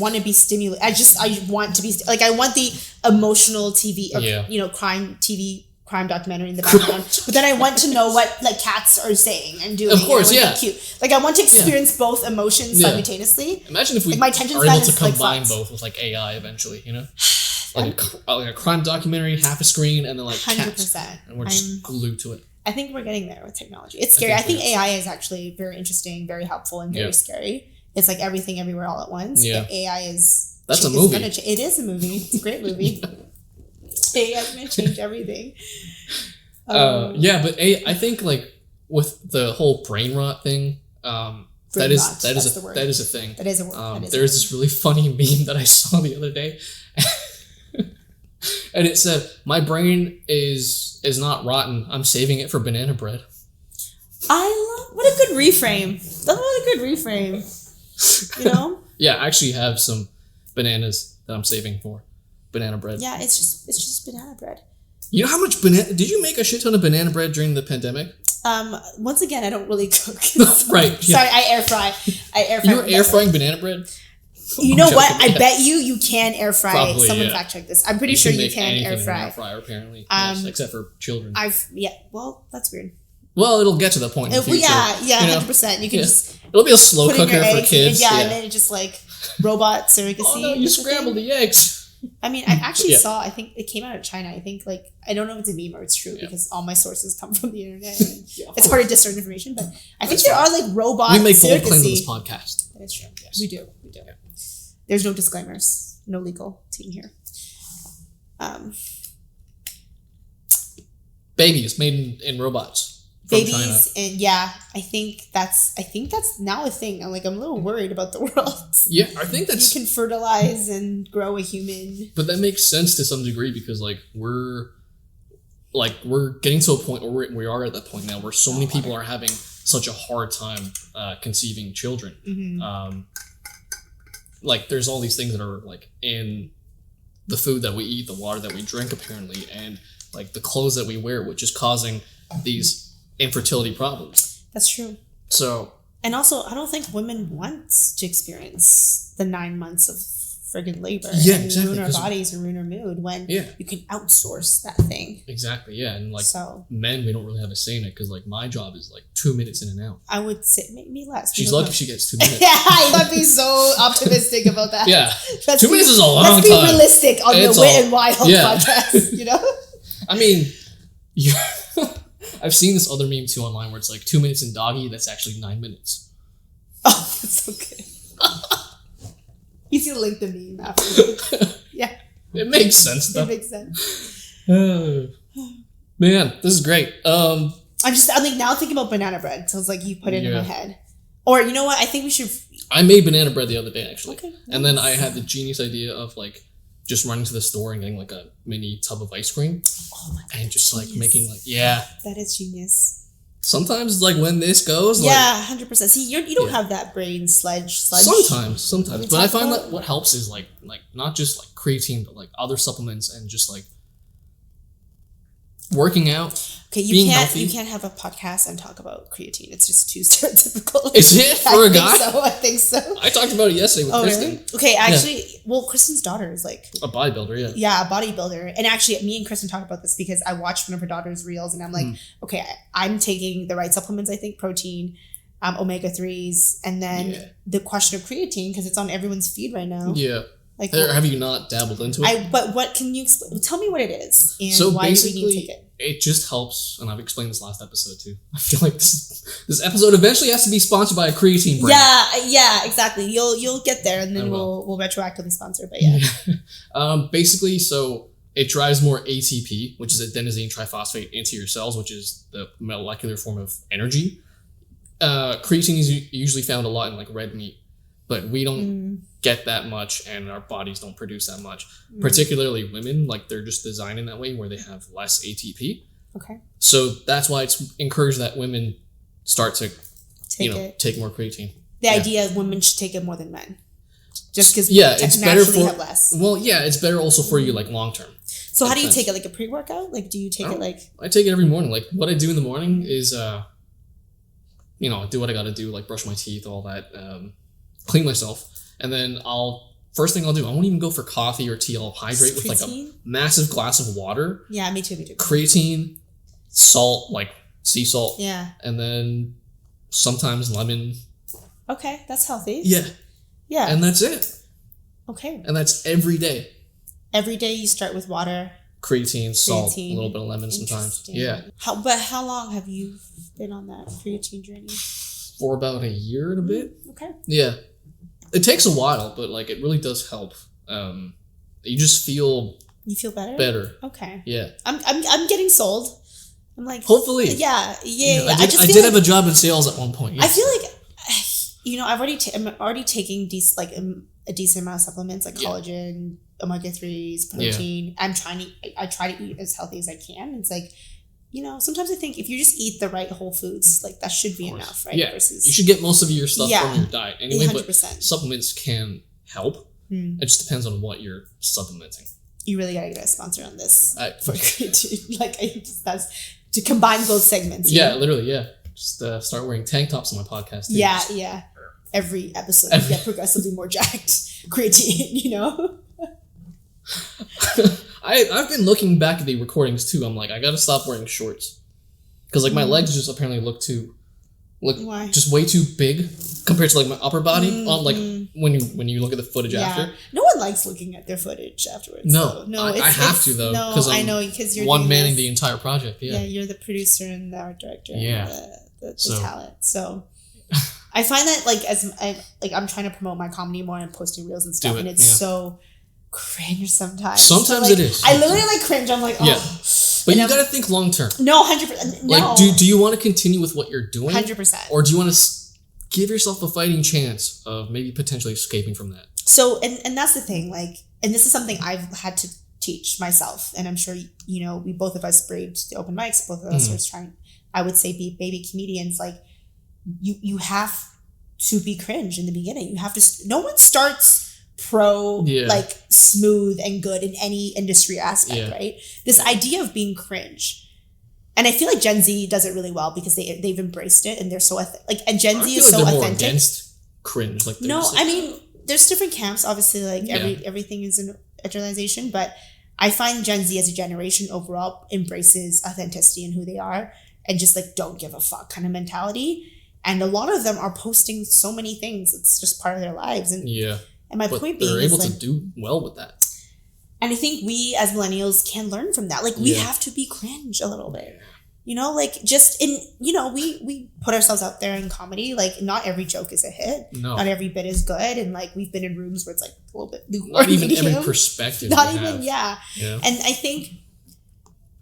want to be stimulated. I want to be like, I want the emotional TV or crime documentary in the background. But then I want to know what like cats are saying and doing. Of course, cute. Like I want to experience both emotions simultaneously. Imagine if we my attention are able span to combine both with like AI eventually, you know? Like a crime documentary, half a screen, and then like 100%. And we're just glued to it. I think we're getting there with technology. It's scary. I think AI is actually very interesting, very helpful, and very scary. It's like everything everywhere all at once. Yeah. But AI is... That's a movie. It is a movie. It's a great movie. AI is going to change everything. But I think like with the whole brain rot thing, that is a thing. That is a word. There's this really funny meme that I saw the other day. And it said, "My brain is not rotten. I'm saving it for banana bread." What a good reframe. That's a really good reframe. You know? Yeah, I actually have some bananas that I'm saving for banana bread. Yeah, it's just banana bread. You know how much banana? Did you make a shit ton of banana bread during the pandemic? Once again, I don't really cook. Right. Yeah. Sorry, I air fry. You were air frying banana bread? You know what? I bet you can air fry. Probably, Someone fact check this. I'm pretty sure you can air fry. In an air fryer, apparently. Yes, except for children. Well, that's weird. Well, it'll get to the point in the future. Yeah, 100%. You can just... It'll be a slow cooker for kids. And then it just like robot surrogacy. Oh no, you scrambled the eggs. I mean, I actually saw, I think it came out of China. I think like, I don't know if it's a meme or it's true because all my sources come from the internet. It's hard to discern information, but I think there are like robot surrogacy. We make bold claims on this podcast. That is true. Yes. We do. Yeah. There's no disclaimers. No legal team here. Babies made in robots. Babies China. And I think that's now a thing. I'm a little worried about the world. Yeah, I think that's... You can fertilize and grow a human. But that makes sense to some degree because we're getting to a point where we are at that point now where so many people are having such a hard time conceiving children. Mm-hmm. There's all these things that are like in the food that we eat, the water that we drink apparently, and like the clothes that we wear, which is causing these infertility problems. That's true. So. And also, I don't think women want to experience the 9 months of friggin' labor and ruin our bodies and ruin our mood when you can outsource that thing. Exactly, yeah. And men, we don't really have a say in it because my job is 2 minutes in and out. I would say maybe less. She's lucky she gets 2 minutes. Yeah, I would be so optimistic about that. Yeah. 2 minutes is a long time. Let's be realistic on the Wit and Wild podcast, you know? I mean, I've seen this other meme too online where it's 2 minutes in doggy, that's actually 9 minutes. Oh, that's okay. You see the link to meme after. Yeah. It makes sense though. It makes sense. Man, this is great. I'm now thinking about banana bread. So it's you put it in my head. Or you know what? I think we should. I made banana bread the other day actually. Okay. And then I had the genius idea of just running to the store and getting a mini tub of ice cream. Oh my god. And just genius. making yeah. That is genius. Sometimes when this goes 100%. See, you don't have that brain sludge. Sometimes, but I find that what helps is not just creatine, but other supplements and just working out. Okay, you can't have a podcast and talk about creatine. It's just too stereotypical. Is it for a guy? I think so. I talked about it yesterday with Kristen. Really? Okay, actually, Kristen's daughter is a bodybuilder, yeah. Yeah, a bodybuilder. And actually, me and Kristen talked about this because I watched one of her daughter's reels and I'm okay, I'm taking the right supplements, I think, protein, omega-3s, and then the question of creatine, because it's on everyone's feed right now. Yeah. Have you not dabbled into it? But what can you tell me what it is and why do we need to take it? It just helps, and I've explained this last episode too. I feel like this episode eventually has to be sponsored by a creatine brand. Yeah, exactly. You'll get there, and then we'll retroactively sponsor. But yeah. Basically, so it drives more ATP, which is adenosine triphosphate, into your cells, which is the molecular form of energy. Creatine is usually found a lot in red meat, but we don't get that much, and our bodies don't produce that much. Particularly women, they're just designed in that way where they have less ATP. Okay. So that's why it's encouraged that women start to take more creatine. The idea is women should take it more than men, just because it's better for have less. Well, it's better also for you long term. So how do you take it? A pre-workout? Do you take it I take it every morning. What I do in the morning is do what I got to do, brush my teeth, all that, clean myself. And then first thing I'll do, I won't even go for coffee or tea. I'll hydrate with a massive glass of water. Yeah, me too. Creatine, salt, sea salt. Yeah. And then sometimes lemon. Okay, that's healthy. Yeah. Yeah. And that's it. Okay. And that's every day. Every day you start with water. Creatine, salt, a little bit of lemon sometimes. Yeah. How long have you been on that creatine journey? For about a year and a bit. Okay. Yeah. It takes a while, but it really does help. You just feel. You feel better. Better. Okay. Yeah. I'm getting sold. I'm hopefully. Yeah. I did have a job in sales at one point. Yes. I feel I'm already taking a decent amount of supplements collagen, omega-3s, protein. Yeah. I try to eat as healthy as I can. It's sometimes I think if you just eat the right whole foods, that should be enough, right? Yeah. You should get most of your stuff from your diet anyway, 100%. But supplements can help. It just depends on what you're supplementing. You really gotta get a sponsor on this for creatine. That's to combine both segments. Yeah, literally, yeah. Just start wearing tank tops on my podcast. Too. Yeah. Every episode you get progressively more jacked. Creatine, I've been looking back at the recordings too. I'm I gotta stop wearing shorts because my legs just apparently look just way too big compared to my upper body on when you look at the footage after. No one likes looking at their footage afterwards. No, I have to though. No, I know because you're one manning the entire project. Yeah, you're the producer and the art director. Yeah, and the talent. So I find that I'm trying to promote my comedy more and posting reels and stuff, and it's so cringe sometimes. Sometimes it is. I literally cringe. I'm oh. Yeah. But you gotta think long term. No, 100%. No. Do you want to continue with what you're doing? 100%. Or do you want to give yourself a fighting chance of maybe potentially escaping from that? So, and that's the thing. And this is something I've had to teach myself, and I'm sure we both of us braved the open mics. Both of us are trying. I would say be baby comedians. You have to be cringe in the beginning. You have to. No one starts smooth and good in any industry aspect, right? This idea of being cringe, And I feel like Gen Z does it really well because they've embraced it and they're so and Gen Z is so authentic. More against cringe. Like no, I mean there's different camps. Obviously, like everything is an generalization, but I find Gen Z as a generation overall embraces authenticity in who they are and just like don't give a fuck kind of mentality. And a lot of them are posting so many things. It's just part of their lives. And my point being, they're able to do well with that. And I think we as millennials can learn from that. Like we have to be cringe a little bit. You know, like just in, you know, we put ourselves out there in comedy. Like not every joke is a hit. No. Not every bit is good. And like we've been in rooms where it's like a little bit lukewarm. Not even every perspective. Not even, yeah. And I think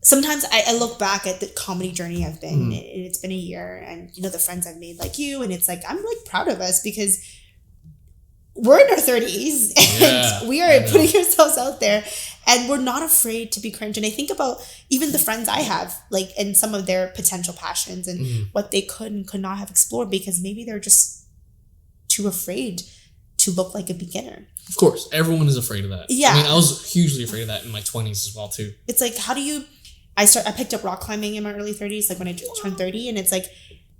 sometimes I look back at the comedy journey I've been. It's been a year and, you know, the friends I've made like you. And it's like, I'm like proud of us because we're in our 30s and we are putting ourselves out there and we're not afraid to be cringe. And I think about even the friends I have, like, and some of their potential passions and what they could and could not have explored because maybe they're just too afraid to look like a beginner. Of course, everyone is afraid of that. Yeah. I mean, I was hugely afraid of that in my 20s as well, too. It's like, how do you... I picked up rock climbing in my early 30s, like when I turned 30, and it's like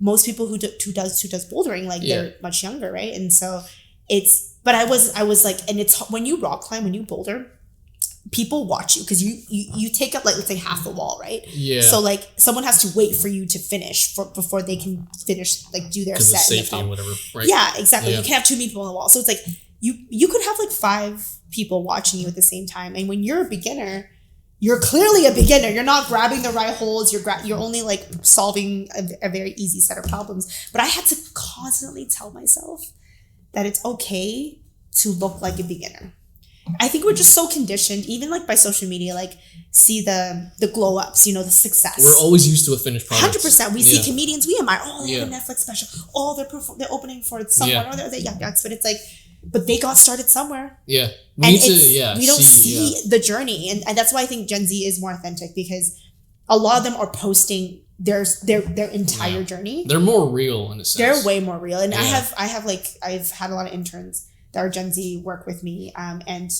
most people who does bouldering, like they're much younger, right? And so it's... But I was like, and it's when you rock climb, when you boulder, people watch you because you take up like let's say half the wall, right? Yeah. So like someone has to wait for you to finish before they can finish like do their set. Because of safety and whatever, right? Yeah, exactly. Yeah. You can't have 2 people on the wall, so it's like you could have like 5 people watching you at the same time, and when you're a beginner, you're clearly a beginner. You're not grabbing the right holes. You're only like solving a very easy set of problems. But I had to constantly tell myself that it's okay to look like a beginner. I think we're just so conditioned, even like by social media, like see the glow ups, you know, the success. We're always used to a finished product. 100%. We see comedians, we admire, they have a Netflix special, they're opening for someone, or they're young guys, but it's like, but they got started somewhere. Yeah. We don't see the journey. And that's why I think Gen Z is more authentic because a lot of them are posting their entire journey. They're more real in a sense. They're way more real. And I've had a lot of interns that are Gen Z work with me. And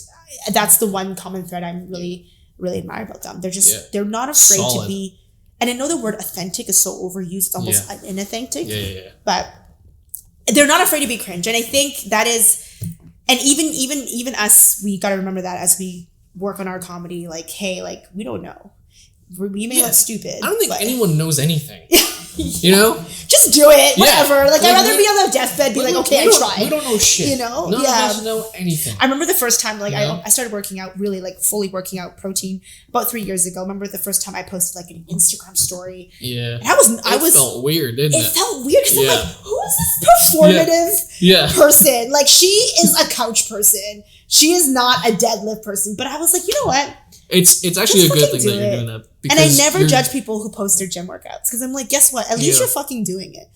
that's the one common thread I'm really, really admire about them. They're just, they're not afraid to be, and I know the word authentic is so overused, it's almost inauthentic, but they're not afraid to be cringe. And I think that is, and even us, we got to remember that as we work on our comedy, like, hey, like, we don't know. We may look stupid. I don't think anyone knows anything. You know? Just do it. Whatever. Like I'd rather be on the deathbed be like, okay, I tried. We don't know shit. You know? None of us know anything. I remember the first time, like, I started working out, really, like, fully working out protein about 3 years ago. I remember the first time I posted, like, an Instagram story. Yeah. And it felt weird, didn't it? It felt weird because I'm like, who is this performative person? Like, she is a couch person. She is not a deadlift person. But I was like, you know what? It's actually a good thing that you're doing that. And I never judge people who post their gym workouts because I'm like, guess what? At least you're fucking doing it.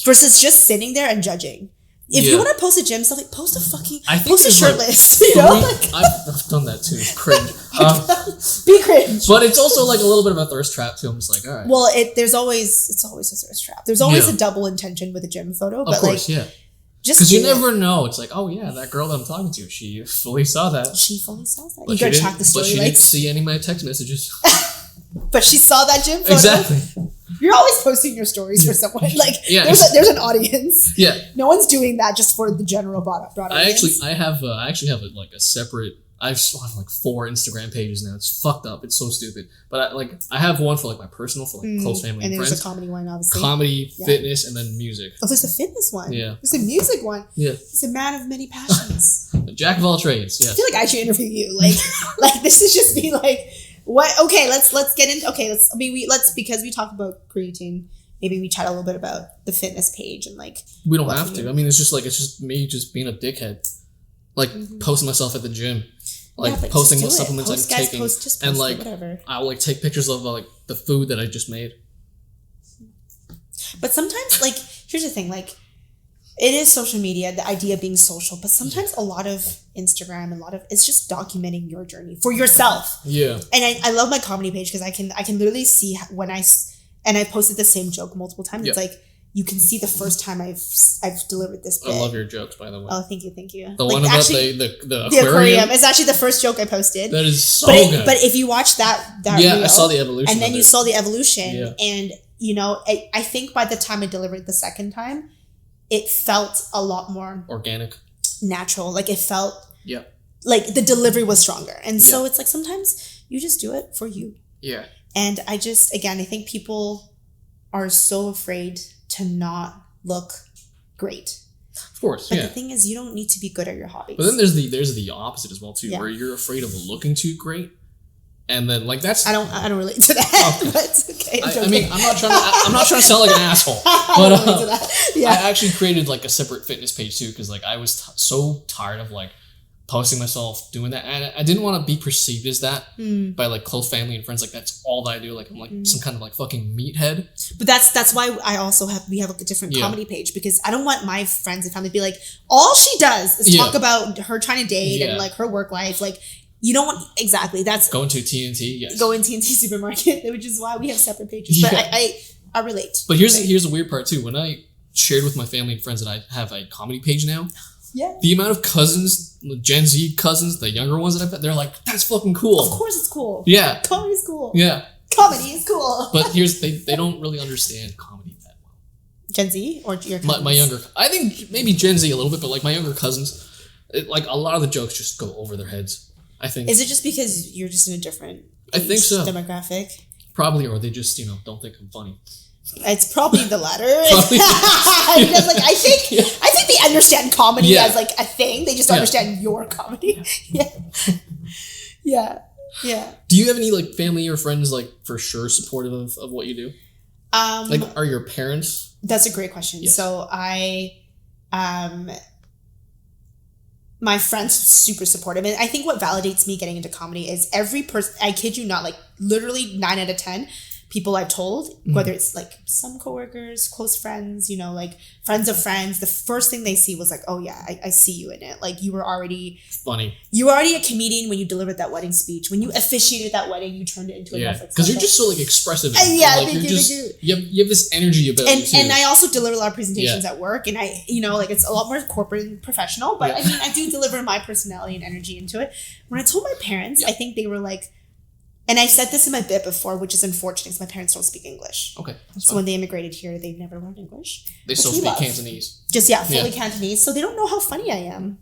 Versus just sitting there and judging. If you want to post a gym stuff, like post a shirtless. Like, you know? I've done that too. Cringe. Be cringe. But it's also like a little bit of a thirst trap too. I'm just like, all right. Well, it's always a thirst trap. There's always a double intention with a gym photo. But of course, because you never know. It's like, oh yeah, that girl that I'm talking to, she fully saw that. She fully saw that. You gotta track the story. But she didn't see any of my text messages. But she saw that gym photo. Exactly. You're always posting your stories for someone. Like there's an audience. Yeah. No one's doing that just for the general broad audience. I actually have a separate. I have like 4 Instagram pages now. It's fucked up. It's so stupid. But I have one for like my personal, for like close family and friends. And there's a comedy one, obviously. Comedy, fitness, and then music. Oh, there's a fitness one. Yeah. There's a music one. Yeah. He's a man of many passions. Jack of all trades. Yeah. I feel like I should interview you. Like this is just me. Like what? Okay, let's get into. Okay, let's because we talked about creatine. Maybe we chat a little bit about the fitness page and like. We don't have to. I mean, it's just me just being a dickhead, like posting myself at the gym. Like posting what supplements I'm taking, and like I'll like take pictures of like the food that I just made. But sometimes, like, here's the thing: like, it is social media, the idea of being social, but sometimes a lot of Instagram and it's just documenting your journey for yourself. Yeah. And I love my comedy page because I can literally see when I posted the same joke multiple times. Yeah. It's like you can see the first time I've delivered this bit. I love your jokes, by the way. Oh, thank you. The one about actually, the the aquarium is actually the first joke I posted. That is so good. But if you watch that yeah, reel, I saw the evolution, and then you saw the evolution, yeah. and I think by the time I delivered the second time, it felt a lot more organic, natural. Like it felt, yeah, like the delivery was stronger, and so it's like sometimes you just do it for you. Yeah, and I think people are so afraid to not look great. Of course, but the thing is, you don't need to be good at your hobbies. But then there's the opposite as well too, where you're afraid of looking too great, and then like that's I don't relate to that. Okay. But it's okay. I mean, I'm not trying to sound like an asshole, but I actually created like a separate fitness page too, because like I was so tired of like posting myself doing that, and I didn't want to be perceived as that by like close family and friends. Like that's all that I do. Like I'm like some kind of like fucking meathead. But that's why I also we have a different comedy page, because I don't want my friends and family to be like, all she does is talk about her trying to date and like her work life. Like you don't want that's going to TNT. Yes, go in TNT supermarket, which is why we have separate pages. But I relate. But here's the weird part too. When I shared with my family and friends that I have a comedy page now. Yeah. The amount of cousins, Gen Z cousins, the younger ones that I've met, they're like, that's fucking cool. Of course it's cool. Yeah. Comedy's cool. Yeah. Comedy is cool. But they don't really understand comedy that well. Gen Z or your cousins? My younger, I think maybe Gen Z a little bit, but like my younger cousins, like a lot of the jokes just go over their heads, I think. Is it just because you're just in a different I think so. demographic? Probably, or they just, don't think I'm funny. It's probably the latter. Because like I think they understand comedy as like a thing. They just don't understand your comedy. Yeah. Do you have any like family or friends like for sure supportive of what you do? Like are your parents? That's a great question. Yes. So my friends super supportive, and I think what validates me getting into comedy is every person. I kid you not, like literally 9 out of 10 people I've told, whether it's like some coworkers, close friends, like friends of friends, the first thing they see was like, oh yeah, I see you in it. Like you were already funny. You were already a comedian when you delivered that wedding speech. When you officiated that wedding, you turned it into a Netflix. Because you're just so like expressive. Like, you have this energy about you too. And I also deliver a lot of presentations at work, and I like it's a lot more corporate and professional, but I mean I do deliver my personality and energy into it. When I told my parents, I think they were like, and I said this in my bit before, which is unfortunate because my parents don't speak English. Okay. So when they immigrated here, they never learned English. They still speak Cantonese. Just, fully Cantonese. So they don't know how funny I am.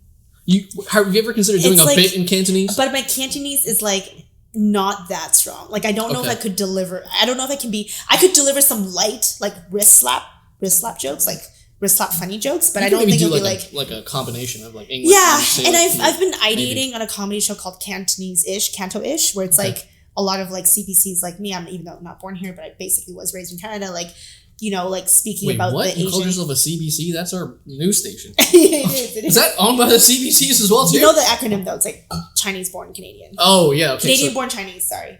Have you ever considered doing a bit in Cantonese? But my Cantonese is like not that strong. Like I don't know if I could deliver. I don't know if I could deliver some light, like wrist slap jokes, like wrist slap funny jokes, but I don't think it'll be like a combination of like English. Yeah, and I've been ideating on a comedy show called Cantonese-ish, Canto-ish, where it's like a lot of like CPCs like me. Even though I'm not born here, but I basically was raised in Canada. Like, like speaking about the Asian. You called yourself a CBC? That's our news station. It is. Is that owned by the CBCs as well too? You know the acronym though. It's like Chinese born Canadian. Oh yeah, okay. Canadian born Chinese. Sorry.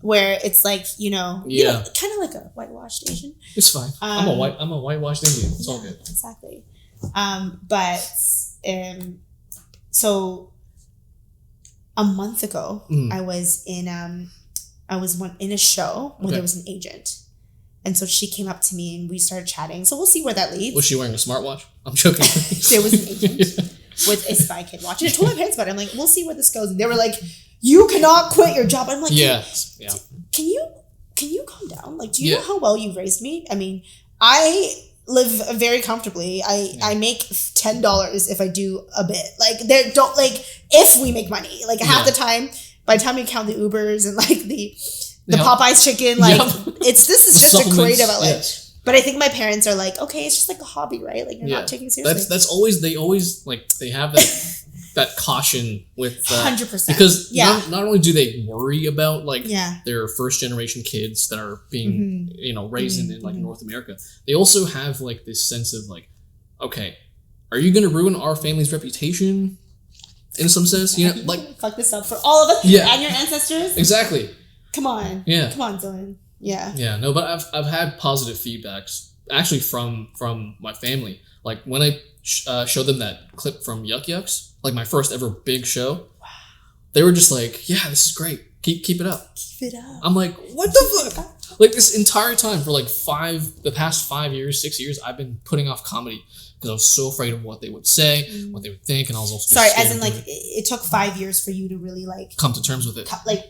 Where it's like kind of like a whitewashed Asian. It's fine. I'm a whitewashed Indian. It's all good. Exactly. So a month ago, I was in a show where there was an agent, and so she came up to me and we started chatting. So we'll see where that leads. Was she wearing a smartwatch? I'm joking. There was an agent with a spy kid watch, and I told my parents about it. I'm like, we'll see where this goes. And they were like, you cannot quit your job. I'm like, Can you calm down? Like, do you know how well you've raised me? I mean, I live very comfortably. I make $10 if I do a bit. Like, if we make money. Like, half the time, by the time you count the Ubers and like the Popeyes chicken, like this is just a creative outlet. Yes. But I think my parents are like, okay, it's just like a hobby, right? Like you're not taking it seriously. That's always they like they have that that caution with 100%. Because not only do they worry about like their first generation kids that are being raised in like North America, they also have like this sense of like, okay, are you going to ruin our family's reputation in some sense? Like fuck this up for all of us and your ancestors. Exactly. Come on. Yeah. Come on, Dylan. Yeah. Yeah. No, but I've had positive feedbacks actually from my family. Like when I showed them that clip from Yuck Yucks, like my first ever big show, they were just like, "Yeah, this is great. keep it up. Keep it up. I'm like, what the fuck? Like this entire time for like the past 5 years, 6 years, I've been putting off comedy because I was so afraid of what they would say, what they would think, and I was also just as in like it took 5 years for you to really like come to terms with it. Like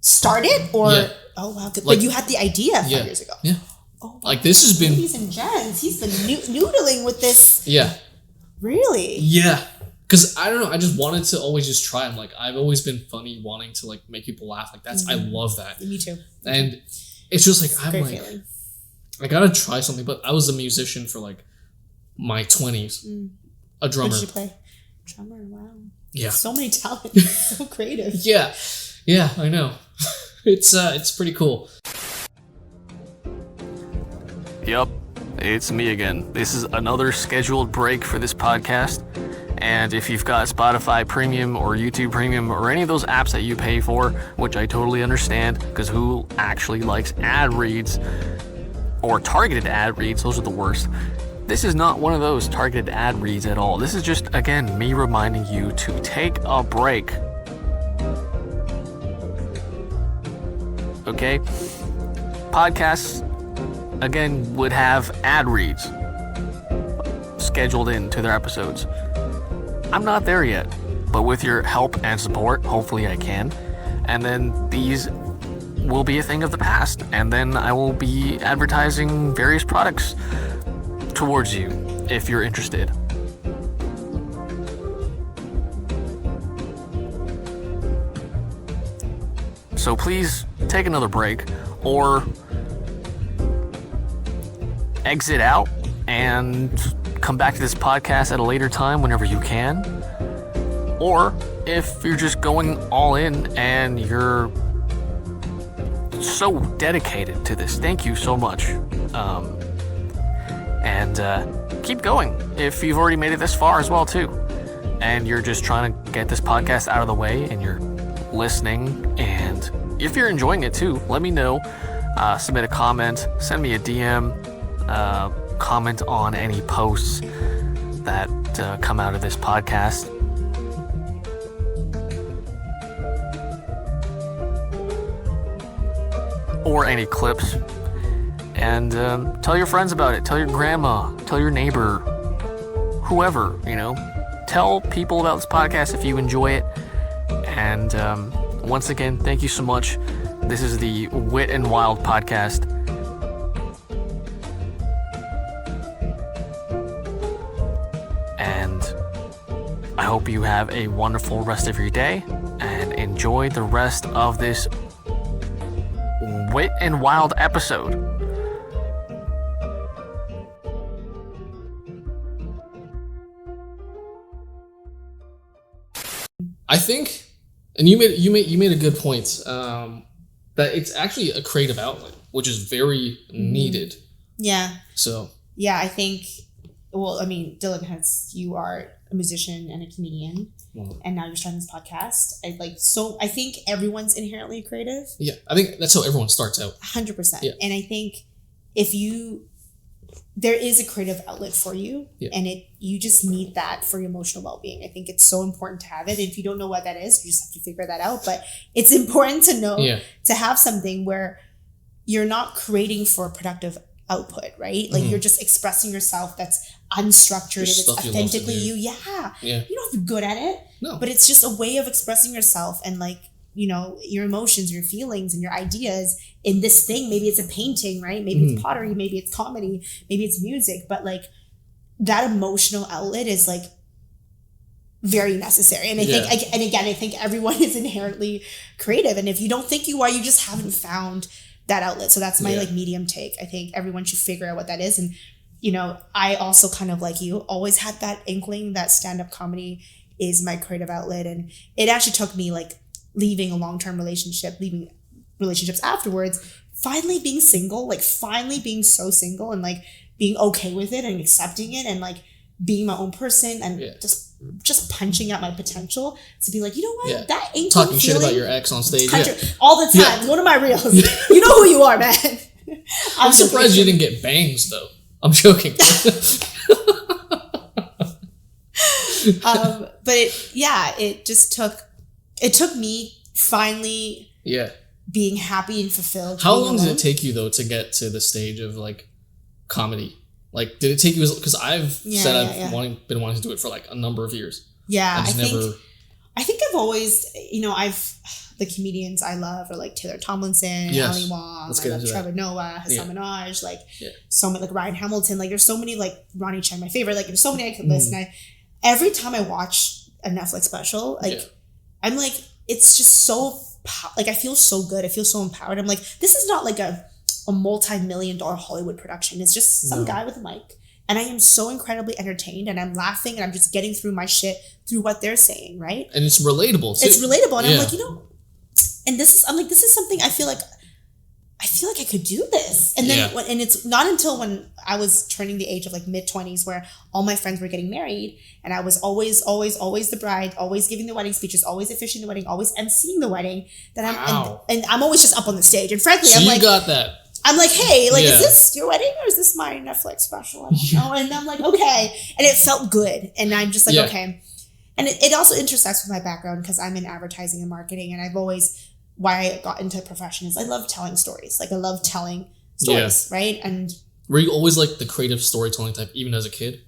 start it, or oh wow, good. Like, but you had the idea 5 years ago. Yeah. Oh, wow. Like this has been. Ladies and gents, he's been noodling with this. Yeah. Really? Yeah. Because I don't know, I just wanted to always just try. I'm like, I've always been funny, wanting to like make people laugh. Like that's I love that. Me too. And it's just like I'm like, feeling. I gotta try something. But I was a musician for like my 20s, a drummer. What did you play? Drummer. Wow. Yeah. So many talents. So creative. Yeah, I know. It's pretty cool. Yup, it's me again. This is another scheduled break for this podcast. And if you've got Spotify Premium or YouTube Premium or any of those apps that you pay for, which I totally understand, because who actually likes ad reads or targeted ad reads? Those are the worst. This is not one of those targeted ad reads at all. This is just, again, me reminding you to take a break. Okay? Podcasts, again, would have ad reads scheduled into their episodes. I'm not there yet, but with your help and support, hopefully I can. And then these will be a thing of the past, and then I will be advertising various products towards you if you're interested. So please take another break or exit out and come back to this podcast at a later time whenever you can. Or if you're just going all in and you're so dedicated to this, thank you so much. And keep going if you've already made it this far as well too. And you're just trying to get this podcast out of the way and you're listening, and if you're enjoying it too, let me know. Submit a comment, send me a DM, comment on any posts that come out of this podcast. Or any clips. And tell your friends about it. Tell your grandma. Tell your neighbor. Whoever, Tell people about this podcast if you enjoy it. And once again, thank you so much. This is the Wit and Wild podcast. And I hope you have a wonderful rest of your day and enjoy the rest of this Wit and Wild episode. I think, and you made a good point, that it's actually a creative outlet, which is very needed. Yeah. So. Yeah, I think. Well, I mean, Dylan, you are a musician and a comedian, and now you're starting this podcast. I think everyone's inherently creative. Yeah, I think that's how everyone starts out. 100%. Yeah. And I think there is a creative outlet for you, and you just need that for your emotional well-being. I think it's so important to have it. If you don't know what that is, you just have to figure that out. But it's important to know to have something where you're not creating for productive output, right? Like you're just expressing yourself that's unstructured and it's authentically you. Yeah. You don't have to be good at it. No. But it's just a way of expressing yourself and your emotions, your feelings, and your ideas in this thing. Maybe it's a painting, right? Maybe it's pottery, maybe it's comedy, maybe it's music, but that emotional outlet is very necessary. And I think everyone is inherently creative. And if you don't think you are, you just haven't found that outlet. So that's my medium take. I think everyone should figure out what that is. And, I also kind of like you always had that inkling that stand-up comedy is my creative outlet. And it actually took me leaving a long-term relationship, leaving relationships afterwards, finally being single, finally being so single and being okay with it and accepting it and being my own person and just punching out my potential to be you know what, that ain't talking shit about your ex on stage all the time. Go to my reels. You know who you are, man. I'm surprised you didn't get bangs though. I'm joking. But it took me finally being happy and fulfilled. How long did it take you though to get to the stage of like comedy? Like, did it take you? Because I've been wanting to do it for like a number of years. Yeah, I think I've always, the comedians I love are like Taylor Tomlinson, Ali Wong, I love Trevor Noah, Hassan Minaj, so many, like Ryan Hamilton, like there's so many, like Ronnie Chang, my favorite, like there's so many I could list. And every time I watch a Netflix special, I'm like, it's just so, like I feel so good. I feel so empowered. I'm like, this is not like a multi-million-dollar Hollywood production. It's just some guy with a mic. And I am so incredibly entertained and I'm laughing and I'm just getting through my shit through what they're saying, right? And it's relatable too. It's relatable. And I'm like, and this is something I feel like I could do this. And then and it's not until when I was turning the age of like mid-20s where all my friends were getting married and I was always the bride, always giving the wedding speeches, always officiating the wedding, always emceeing the wedding, that and I'm always just up on the stage. And frankly, so you got that. I'm like, hey, like, is this your wedding or is this my Netflix special? I don't know. And I'm like, okay. And it felt good. And I'm just like, okay. And it also intersects with my background because I'm in advertising and marketing. And I've always, why I got into profession is I love telling stories. Like I love telling stories, right? And were you always like the creative storytelling type, even as a kid?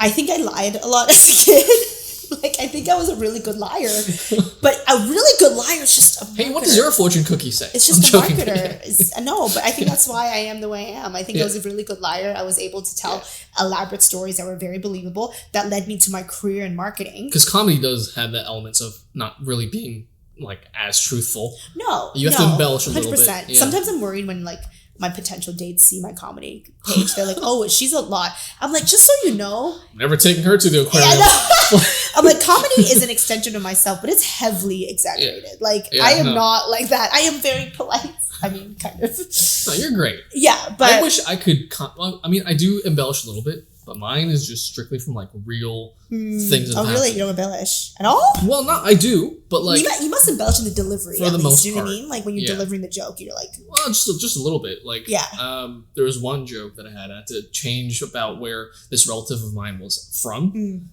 I think I lied a lot as a kid. Like, I think I was a really good liar. But a really good liar is just a marketer. Hey, what does your fortune cookie say? It's just a marketer. No, but I think that's why I am the way I am. I think I was a really good liar. I was able to tell elaborate stories that were very believable that led me to my career in marketing. Because comedy does have the elements of not really being, like, as truthful. No. You have to embellish a little 100%. bit. Yeah. Sometimes I'm worried when, like, my potential dates see my comedy page. They're like, oh, she's a lot. I'm like, just so you know. Never taking her to the aquarium. I'm like, comedy is an extension of myself, but it's heavily exaggerated. I am not like that. I am very polite. I mean, kind of. No, you're great. Yeah, but I wish I could. I mean, I do embellish a little bit, but mine is just strictly from like real things. Oh, really? You don't embellish at all? Well, not I do, but like you must embellish in the delivery for the most part. You know what I mean? Like when you're delivering the joke, you're like, well, just a little bit. Like there was one joke that I had to change about where this relative of mine was from.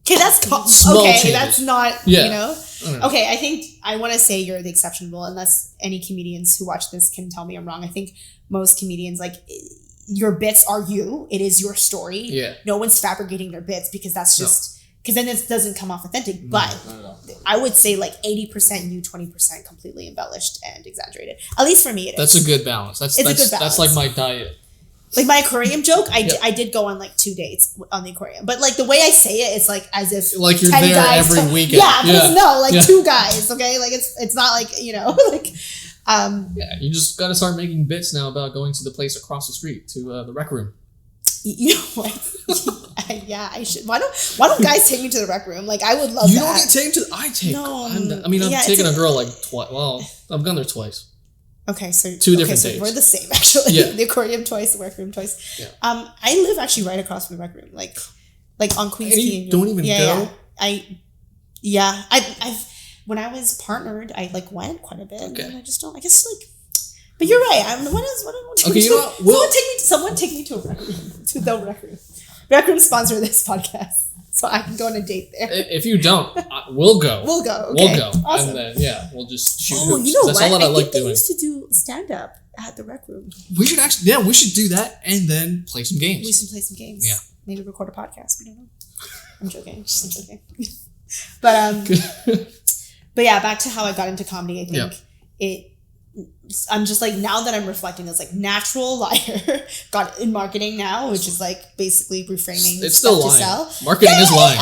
Okay, that's small changes. That's not you know. Okay, I think I want to say you're the exception rule, unless any comedians who watch this can tell me I'm wrong. I think most comedians, like, your bits are you. It is your story. Yeah. No one's fabricating their bits because that's just because then it doesn't come off authentic. But I would say like 80% you, 20% completely embellished and exaggerated. At least for me, it is. That's a good balance. That's a good balance. That's like my diet. Like my aquarium joke, I did go on like 2 dates on the aquarium, but like the way I say it, it's like as if like you're there every weekend. Yeah, 2 guys. Okay, like it's not like like. You just got to start making bits now about going to the place across the street to the rec room. You know what? I should. Why don't guys take me to the rec room? Like I would love that. You don't get taken to. I take. No, I've taken a girl like twice. Well, I've gone there twice. Okay, so 2 different days. We're the same actually. Yeah. The aquarium twice, the rec room twice. Yeah. I live actually right across from the rec room, like on Queens Quay. Don't even go. I've when I was partnered, I like went quite a bit. Okay. And I just don't. I guess like. But you're right. Someone take me to a rec room. To the rec room. Rec room sponsor this podcast, so I can go on a date there. If you don't, we'll go. We'll go. Okay. We'll go. Awesome. And then we'll just shoot hoops. You know That's what? all that I like think doing. They used to do stand up at the rec room. We should actually. Yeah, we should do that and then play some games. We should play some games. Yeah. Maybe record a podcast. We don't know. I'm joking. But yeah, back to how I got into comedy. I think I'm just like, now that I'm reflecting, it's like natural liar got in marketing now, which is like basically reframing. It's still lying. To sell. Marketing is lying.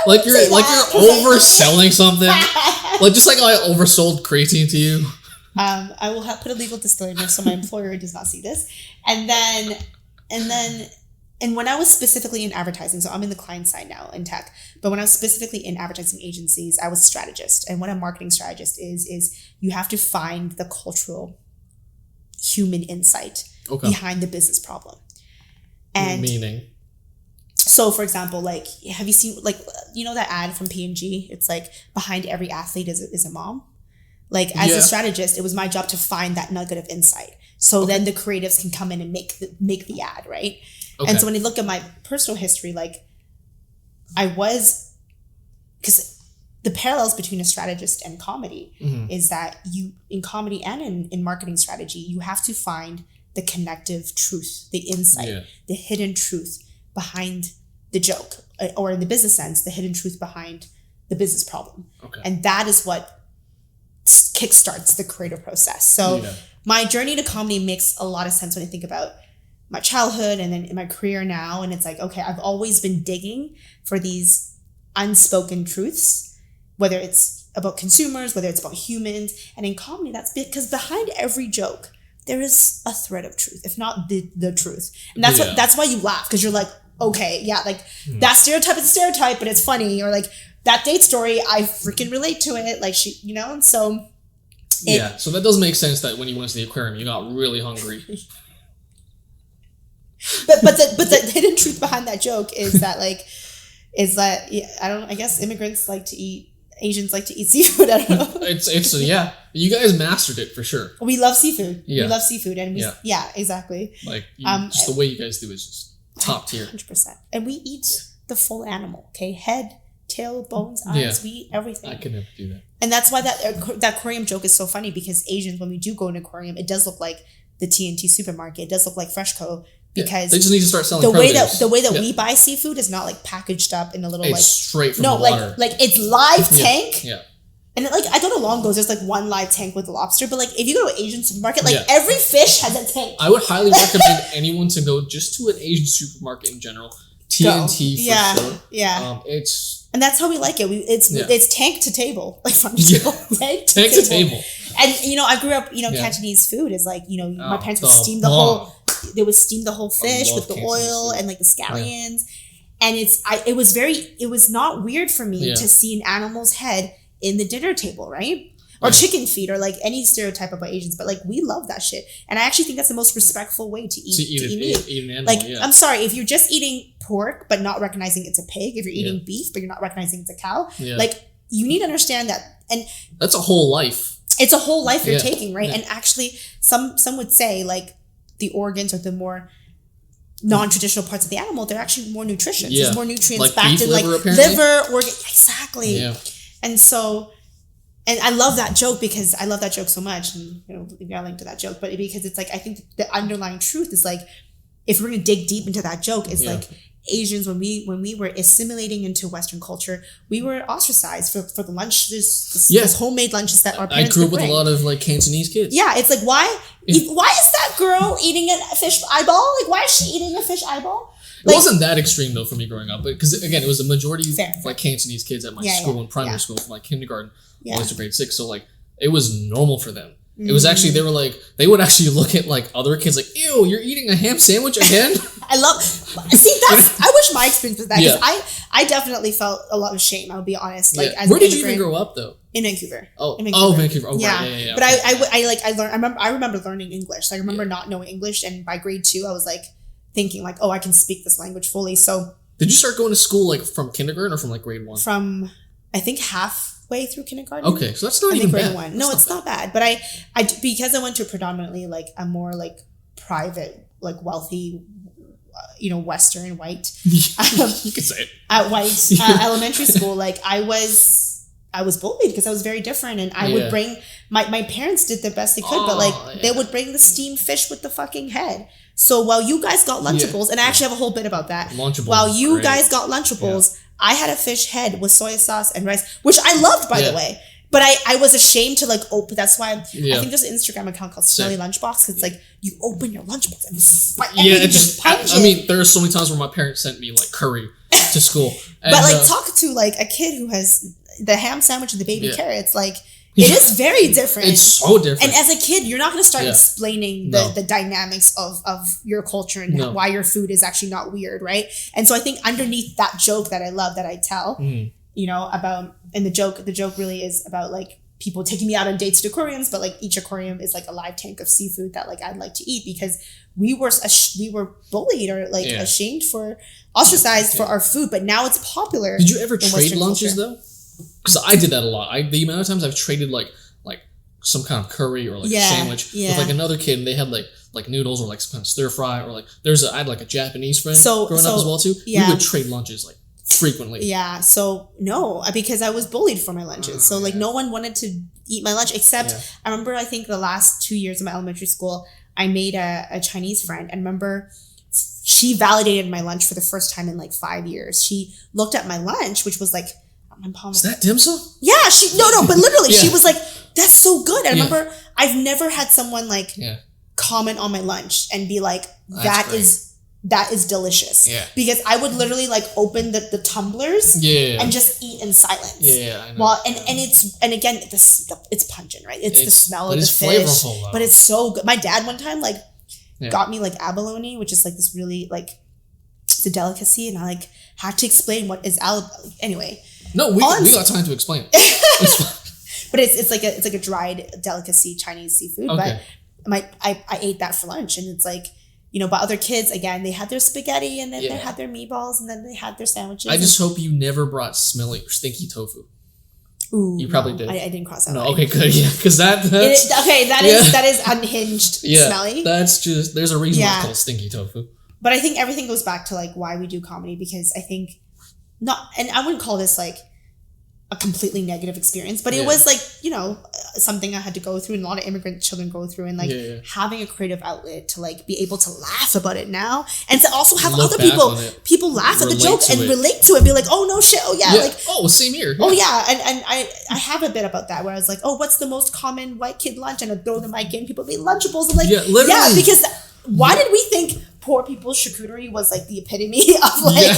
Like you're overselling something. Like just like I oversold creatine to you. I will put a legal disclaimer so my employer does not see this. And when I was specifically in advertising, so I'm in the client side now in tech, but when I was specifically in advertising agencies, I was a strategist. And what a marketing strategist is you have to find the cultural human insight behind the business problem. And meaning? So for example, like, have you seen, like, you know that ad from P&G? It's like, behind every athlete is a mom. Like, as a strategist, it was my job to find that nugget of insight. So then the creatives can come in and make the ad, right? Okay. And so when you look at my personal history, like, because the parallels between a strategist and comedy is that you, in comedy and in marketing strategy, you have to find the connective truth, the insight, the hidden truth behind the joke, or in the business sense, the hidden truth behind the business problem. And that is what kickstarts the creative process. So my journey to comedy makes a lot of sense when I think about my childhood and then in my career now. And it's like, okay, I've always been digging for these unspoken truths, whether it's about consumers, whether it's about humans. And in comedy, that's because behind every joke, there is a thread of truth, if not the truth. And that's why you laugh, because you're like, okay, like that stereotype is a stereotype, but it's funny. Or like that date story, I freaking relate to it. Like she, and so. So that does make sense that when you went to the aquarium, you got really hungry. but the hidden truth behind that joke is that I guess immigrants like to eat, Asians like to eat seafood. I don't know. it's you guys mastered it for sure. We love seafood. We love seafood, and exactly. Like just the way you guys do is just top tier. 100%. And we eat the full animal. Okay, head, tail, bones, eyes. We eat everything. I can never do that. And that's why that aquarium joke is so funny, because Asians, when we do go in an aquarium, it does look like the TNT supermarket. It does look like Freshco, because they just need to start selling the way that we buy seafood is not like packaged up in a little straight from the water. like it's live tank. Yeah. And like I go to Longo's, there's like one live tank with the lobster, but like if you go to an Asian supermarket, like every fish has a tank. I would highly recommend anyone to go just to an Asian supermarket in general. TNT for sure. Yeah. It's and that's how we like it. It's tank to table, like from table, right? Tank to table. And I grew up, Cantonese food is like, my parents would steam they would steam the whole fish with the oil and like the scallions. And it was not weird for me to see an animal's head in the dinner table, right? Or chicken feet, or like any stereotype about Asians, but like we love that shit. And I actually think that's the most respectful way to eat meat. Eat an animal, like, I'm sorry, if you're just eating pork but not recognizing it's a pig, if you're eating beef but you're not recognizing it's a cow, like you need to understand that. And that's a whole life. It's a whole life you're taking, right? And actually, some would say like the organs or the more non-traditional parts of the animal, they're actually more nutritious. There's more nutrients like backed in like liver, organ. Exactly. Yeah. And so. And I love that joke because I love that joke so much, and maybe I'll link to that joke. But because it's like, I think the underlying truth is like, if we're gonna dig deep into that joke, it's like Asians, when we were assimilating into Western culture, we were ostracized for the lunch. There's homemade lunches that our parents I grew up with a lot of like Cantonese kids. Yeah, it's like why is that girl eating a fish eyeball? Like why is she eating a fish eyeball? It wasn't that extreme though for me growing up, because again, it was a majority of like Cantonese kids at my school in primary school, from like kindergarten all the way to grade 6. So like it was normal for them. It was actually, they would actually look at like other kids like, ew, you're eating a ham sandwich again? I wish my experience was that, because I definitely felt a lot of shame, I'll be honest. Like, as where did you even grow up though? In Vancouver. Vancouver. Oh, yeah. Right. Yeah. But I learned. I remember learning English. I remember not knowing English, and by grade 2, I was like thinking like, oh, I can speak this language fully. So did you start going to school like from kindergarten or from like grade 1? From, I think, halfway through kindergarten. Okay, so that's not even bad. Grade 1. No, it's not bad. But I because I went to predominantly like a more like private, like wealthy, Western white. You could say it. At white elementary school, like I was bullied because I was very different, and I would bring my parents did the best they could, but like they would bring the steamed fish with the fucking head. So while you guys got Lunchables, and I actually have a whole bit about that. Lunchables, while you guys got Lunchables, I had a fish head with soy sauce and rice, which I loved, by the way. But I was ashamed to like open. That's why I think there's an Instagram account called Smelly Lunchbox, because it's like you open your lunchbox and just punch it. I mean, there are so many times where my parents sent me like curry to school. And, but like talk to like a kid who has the ham sandwich and the baby carrots, like it is very different. It's so different. And as a kid, you're not going to start explaining the dynamics of your culture and why your food is actually not weird, right? And so I think underneath that joke that I love that I tell, about, and the joke really is about like people taking me out on dates to aquariums, but like each aquarium is like a live tank of seafood that like I'd like to eat, because we were bullied or like ashamed for ostracized for our food, but now it's popular. Did you ever trade lunches though? Because I did that a lot. The amount of times I've traded like some kind of curry or like a sandwich with like another kid, and they had like noodles or like some kind of stir fry, or like I had like a Japanese friend growing up as well too. We would trade lunches like frequently. Yeah. So no, because I was bullied for my lunches. So like no one wanted to eat my lunch except I remember I think the last 2 years of my elementary school, I made a Chinese friend, and remember she validated my lunch for the first time in like 5 years. She looked at my lunch, which was like, my mom, is that dim sum? Yeah, but literally she was like, that's so good. And I remember I've never had someone like comment on my lunch and be like, that is delicious. Yeah. Because I would literally like open the tumblers and just eat in silence. Yeah, I know. Well, and again, it's pungent, right? It's the smell of the fish. Flavorful, but it's so good. My dad one time like got me like abalone, which is like this really like, it's a delicacy, and I like had to explain what is abalone. Anyway. No, we got time to explain it. But it's like a dried delicacy, Chinese seafood. Okay. But I ate that for lunch, and it's like, you know, but other kids, again, they had their spaghetti, and then they had their meatballs, and then they had their sandwiches. I just hope you never brought smelly or stinky tofu. Ooh, you probably did. I didn't cross that. No, okay, good, yeah, because that is unhinged. Smelly. That's just, there's a reason why it's called stinky tofu. But I think everything goes back to like why we do comedy, because I think and I wouldn't call this like a completely negative experience, but it was like, you know, something I had to go through, and a lot of immigrant children go through, and like having a creative outlet to like be able to laugh about it now, and to also have other people laugh at the joke and relate to it, be like, oh no shit, oh yeah. Like, oh, same here. Oh yeah, and I have a bit about that where I was like, oh, what's the most common white kid lunch, and I'd throw the mic in, people be Lunchables, and like because why did we think poor people's charcuterie was like the epitome of like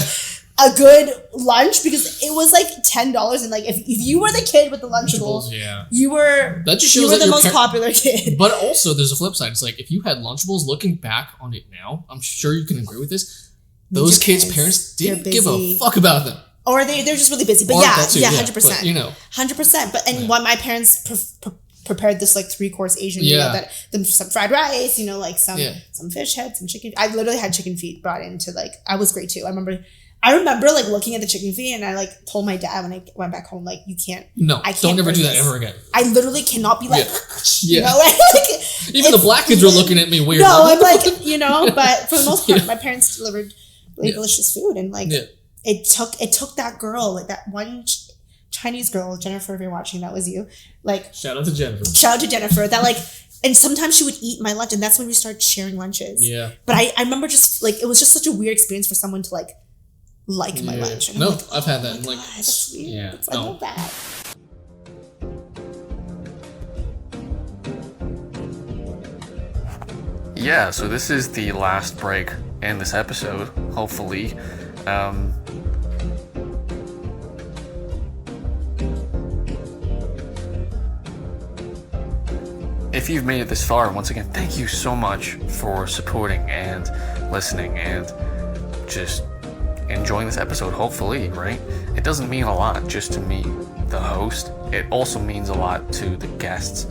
a good lunch? Because it was like $10, and like if you were the kid with the Lunchables, you were the most popular kid. But also there's a flip side. It's like if you had Lunchables, looking back on it now, I'm sure you can agree with this, those kids' parents didn't give a fuck about them. Or they're just really busy. But 100%. But, you know. 100%. But when my parents prepared this like 3-course Asian meal, that some fried rice, you know, like some fish head, some chicken. I literally had chicken feet brought into like, I was great too. I remember like looking at the chicken feet, and I like told my dad when I went back home, like, you can't. No, don't ever do that ever again. I literally cannot be like, you know, like even the black kids were looking at me weird. No, I'm like, you know, but for the most part, my parents delivered really delicious food, and like it took that girl, like that one Chinese girl, Jennifer, if you're watching, that was you. Like, shout out to Jennifer. That like, and sometimes she would eat my lunch, and that's when we started sharing lunches. Yeah. But I remember just like, it was just such a weird experience for someone to like my lunch. And no, like, I've had that. God, like, that's weird. Yeah, I love that. Yeah, so this is the last break in this episode, hopefully. If you've made it this far, once again, thank you so much for supporting and listening and just enjoying this episode, hopefully, right? It doesn't mean a lot just to me, the host. It also means a lot to the guests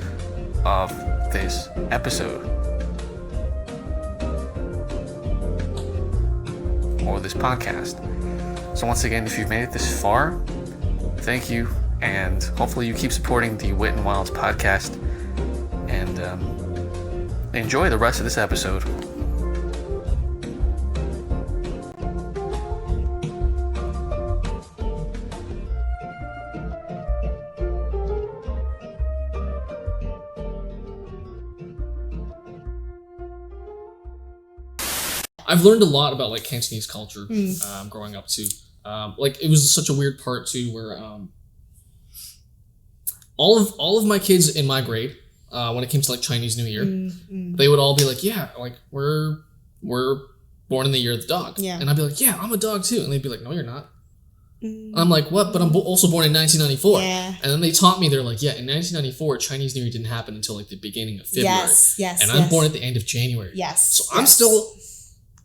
of this episode or this podcast. So once again, if you've made it this far, thank you, and hopefully you keep supporting the Wit and Wilds podcast, and enjoy the rest of this episode. I've learned a lot about like Cantonese culture growing up too. Like it was such a weird part too, where all of my kids in my grade, when it came to like Chinese New Year, they would all be like, "Yeah, like we're born in the year of the dog," and I'd be like, "Yeah, I'm a dog too," and they'd be like, "No, you're not." I'm like, "What? But I'm also born in 1994." Yeah. And then they taught me, they're like, "Yeah, in 1994, Chinese New Year didn't happen until like the beginning of February." Yes. And I'm born at the end of January. Yes. So I'm still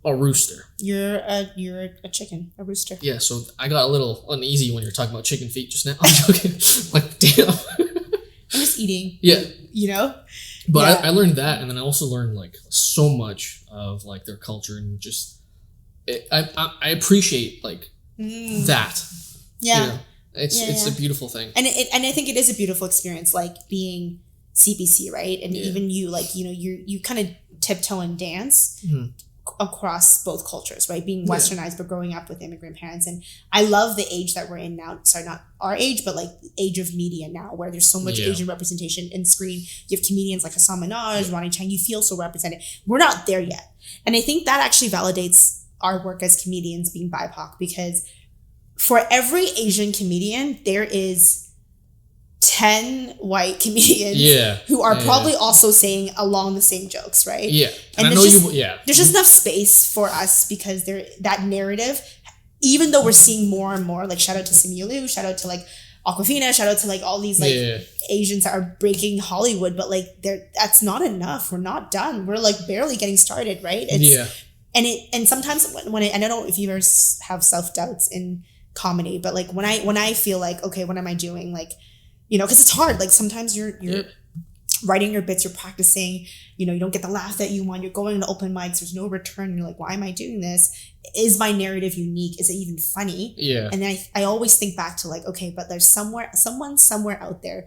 a rooster. You're a chicken, a rooster. Yeah, so I got a little uneasy when you were talking about chicken feet just now. I'm joking. Like, damn. I'm just eating. Yeah. You know? But I learned that, and then I also learned like so much of like their culture, and just I appreciate like that. Yeah. You know? It's a beautiful thing. And I think it is a beautiful experience, like being CBC, right? And even you, like, you know, you kind of tiptoe and dance across both cultures, right? Being westernized, but growing up with immigrant parents. And I love the age that we're in now. Sorry, not our age, but like the age of media now, where there's so much Asian representation in screen. You have comedians like Hassan Minaj, Ronnie Chang. You feel so represented. We're not there yet. And I think that actually validates our work as comedians being BIPOC, because for every Asian comedian, there is 10 white comedians who are probably also saying along the same jokes, right? Yeah. And I know there's just enough space for us, because that narrative, even though we're seeing more and more, like shout out to Simu Liu, shout out to like Aquafina, shout out to like all these like Asians that are breaking Hollywood, but like that's not enough. We're not done. We're like barely getting started, right? And sometimes when I don't know if you ever have self-doubts in comedy, but like when I feel like, okay, what am I doing? Like, you know, because it's hard. Like sometimes you're writing your bits, you're practicing, you know, you don't get the laugh that you want. You're going to open mics, there's no return. You're like, why am I doing this? Is my narrative unique? Is it even funny? Yeah. And then I always think back to like, okay, but there's someone somewhere out there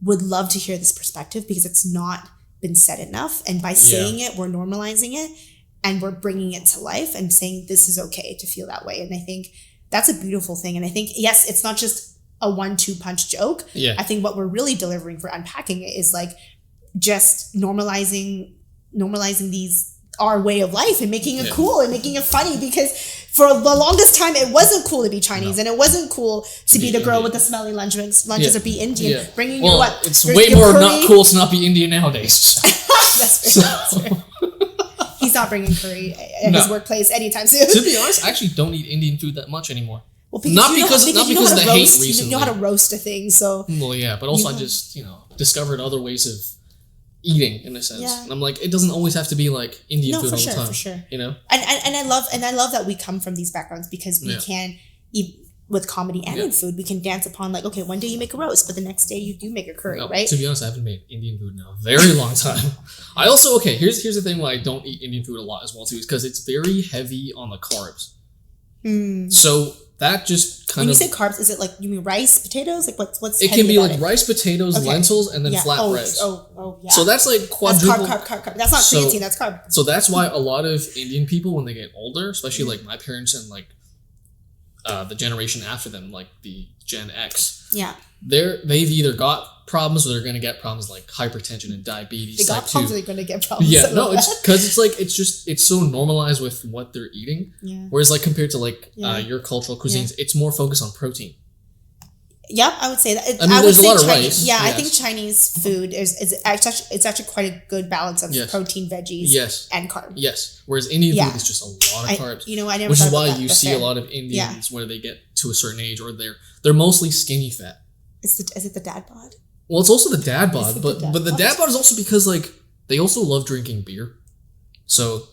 would love to hear this perspective, because it's not been said enough. And by saying it, we're normalizing it and we're bringing it to life and saying this is okay to feel that way. And I think that's a beautiful thing. And I think, yes, it's not just a 1-2 punch joke. Yeah. I think what we're really delivering for unpacking it is like just normalizing these our way of life and making it cool and making it funny, because for the longest time it wasn't cool to be Chinese and it wasn't cool to be the girl Indian with the smelly lunches or be Indian. Bringing your what? It's way more not cool to not be Indian nowadays. That's fair. He's not bringing curry at his workplace anytime soon. To be honest, I actually don't eat Indian food that much anymore. Well, not because of the hate recently. You know how to roast a thing, so. Well, yeah, but also I just, discovered other ways of eating in a sense. Yeah. And I'm like, it doesn't always have to be like Indian food all the time. No, for sure. You know? And I love that we come from these backgrounds, because we can eat with comedy and in food. We can dance upon like, okay, one day you make a roast, but the next day you do make a curry, right? To be honest, I haven't made Indian food in a very long time. I also, here's the thing why I don't eat Indian food a lot as well too, is because it's very heavy on the carbs. So that just kind of... When you say carbs, is it like, you mean rice, potatoes? Like what's it can be like rice, potatoes, lentils, and then flatbreads. Yeah. So that's like quadruple... That's carb. That's not creatine, that's carb. So that's why a lot of Indian people, when they get older, especially like my parents and like the generation after them, like the Gen X, they've either got problems or they're going to get problems like hypertension and diabetes. They got problems, they're going to get problems. Yeah, no, it's because it's so normalized with what they're eating. Yeah. Whereas like compared to like your cultural cuisines, it's more focused on protein. Yep, I would say that. I mean, there's a lot of rice. Yeah, yes. I think Chinese food is actually quite a good balance of protein, veggies, and carbs. Yes, whereas Indian food is just a lot of carbs. I never. Which is why you see a lot of Indians where they get to a certain age, or they're mostly skinny fat. Is it the dad bod? Well, it's also the dad bod, but the dad bod is also because like they also love drinking beer, so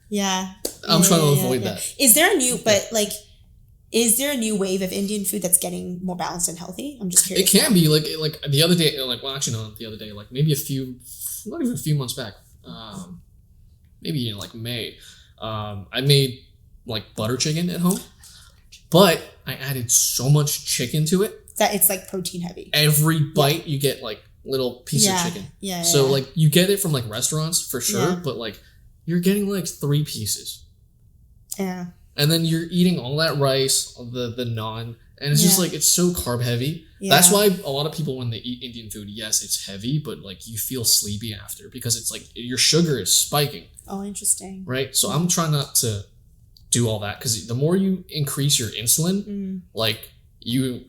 Yeah, I'm trying to avoid that. Is there a new wave of Indian food that's getting more balanced and healthy? I'm just curious. It can be like the other day, like the other day, like maybe not even a few months back, maybe in like May, I made like butter chicken at home, but I added so much chicken to it that it's like protein heavy. Every bite you get like little piece of chicken. Yeah. So like you get it from like restaurants for sure, but like you're getting like 3 pieces. Yeah. And then you're eating all that rice, the naan, and it's just like, it's so carb heavy. Yeah. That's why a lot of people, when they eat Indian food, yes, it's heavy, but like you feel sleepy after, because it's like your sugar is spiking. Oh, interesting. Right? So I'm trying not to do all that, because the more you increase your insulin, like you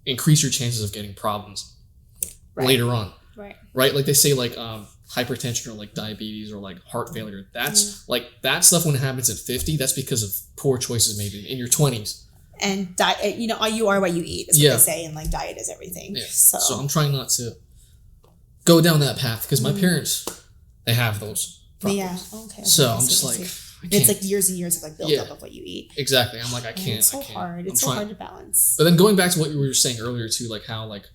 increase your chances of getting problems later on. Right? Like they say like hypertension or like diabetes or like heart failure. That's like that stuff when it happens at 50, that's because of poor choices made in your 20s. And diet, you are what you eat, is what they say, and like diet is everything. Yeah. So I'm trying not to go down that path, because my parents, they have those problems. Yeah. Okay. So I'm just like, it's like years and years of like build up of what you eat. Exactly. I'm like, I can't. It's so hard. It's so hard to balance. But then going back to what you were saying earlier too, like how like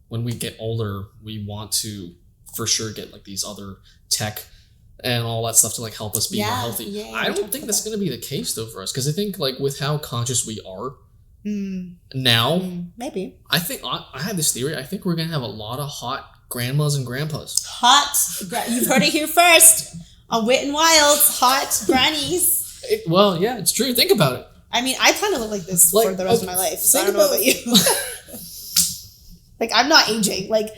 when we get older, we want to for sure get like these other tech and all that stuff to like help us be more healthy. I don't think that's going to be the case though for us, because I think like with how conscious we are Now, maybe. I think I have this theory. I think we're gonna have a lot of hot grandmas and grandpas. You've heard it here first on Wit and Wild's hot grannies. Well, yeah, it's true. Think about it. I mean, I plan to look like this for the rest of my life. So I don't know about you. Like, I'm not aging. Like,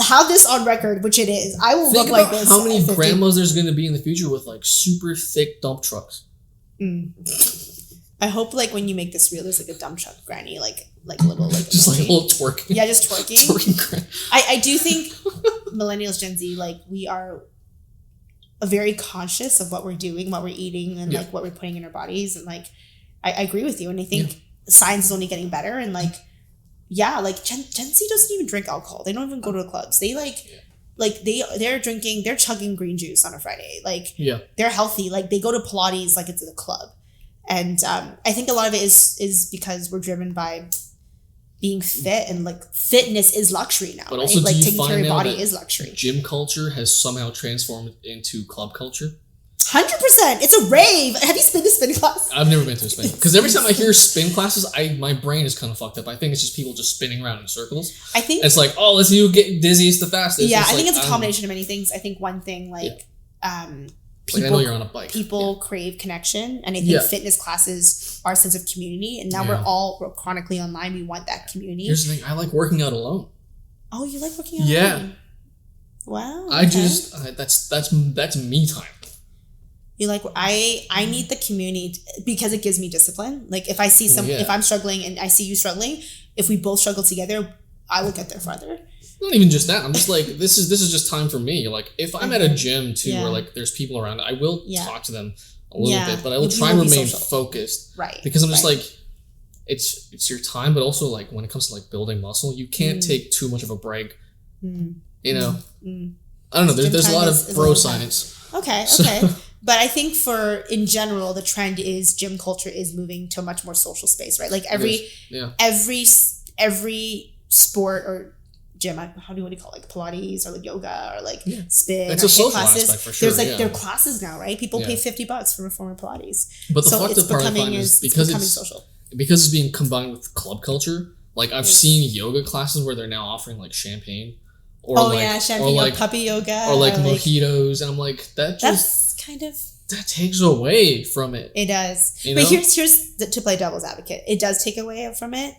have this on record, which it is. I will look like this. How many grandmas there's going to be in the future with like super thick dump trucks? I hope like when you make this reel, there's like a dump truck granny, like little like just like a little twerking. Yeah, just twerking. Twerking. I do think millennials, Gen Z, like we are very conscious of what we're doing, what we're eating, and like what we're putting in our bodies, and like I agree with you, and I think science is only getting better, and like. Yeah, like Gen Z doesn't even drink alcohol. They don't even go to the clubs. They they're chugging green juice on a Friday. Like they're healthy. Like they go to Pilates like it's a club. And I think a lot of it is because we're driven by being fit, and like fitness is luxury now. But also, like do you taking care find of your now body that is luxury. Gym culture has somehow transformed into club culture? 100%. It's a rave. Have you been to spin class? I've never been to a spin. Because every time I hear spin classes, my brain is kind of fucked up. I think it's just people just spinning around in circles. I think it's like, oh, let's see who get dizziest the fastest. Yeah, I think it's a combination of many things. I think one thing people, I know you're on a bike. People crave connection, and I think fitness classes are a sense of community. And now we're chronically online. We want that community. Here's the thing: I like working out alone. Oh, you like working out alone? Wow. I just that's me time. You like I need the community because it gives me discipline. Like if I see if I'm struggling and I see you struggling, if we both struggle together, I will get there farther. Not even just that. I'm just like this is just time for me. Like if I'm at a gym too, where like there's people around, I will talk to them a little bit, but I will try and remain focused. Right. Because I'm just like it's your time, but also like when it comes to like building muscle, you can't take too much of a break. You know, I don't know. There's a lot of bro science. Okay. But I think in general, the trend is gym culture is moving to a much more social space, right? Like every sport or gym, what do you call it? Like Pilates or like yoga or like spin. It's or a social classes. Aspect for sure. There's there are classes now, right? People pay $50 for reformer Pilates. But the fucked up part I find is because it's social. Because it's being combined with club culture. Like I've seen yoga classes where they're now offering like champagne. Or champagne or puppy yoga. Or like mojitos. And I'm like, that's kind of... That takes away from it. It does. You but know? here's to play devil's advocate. It does take away from it.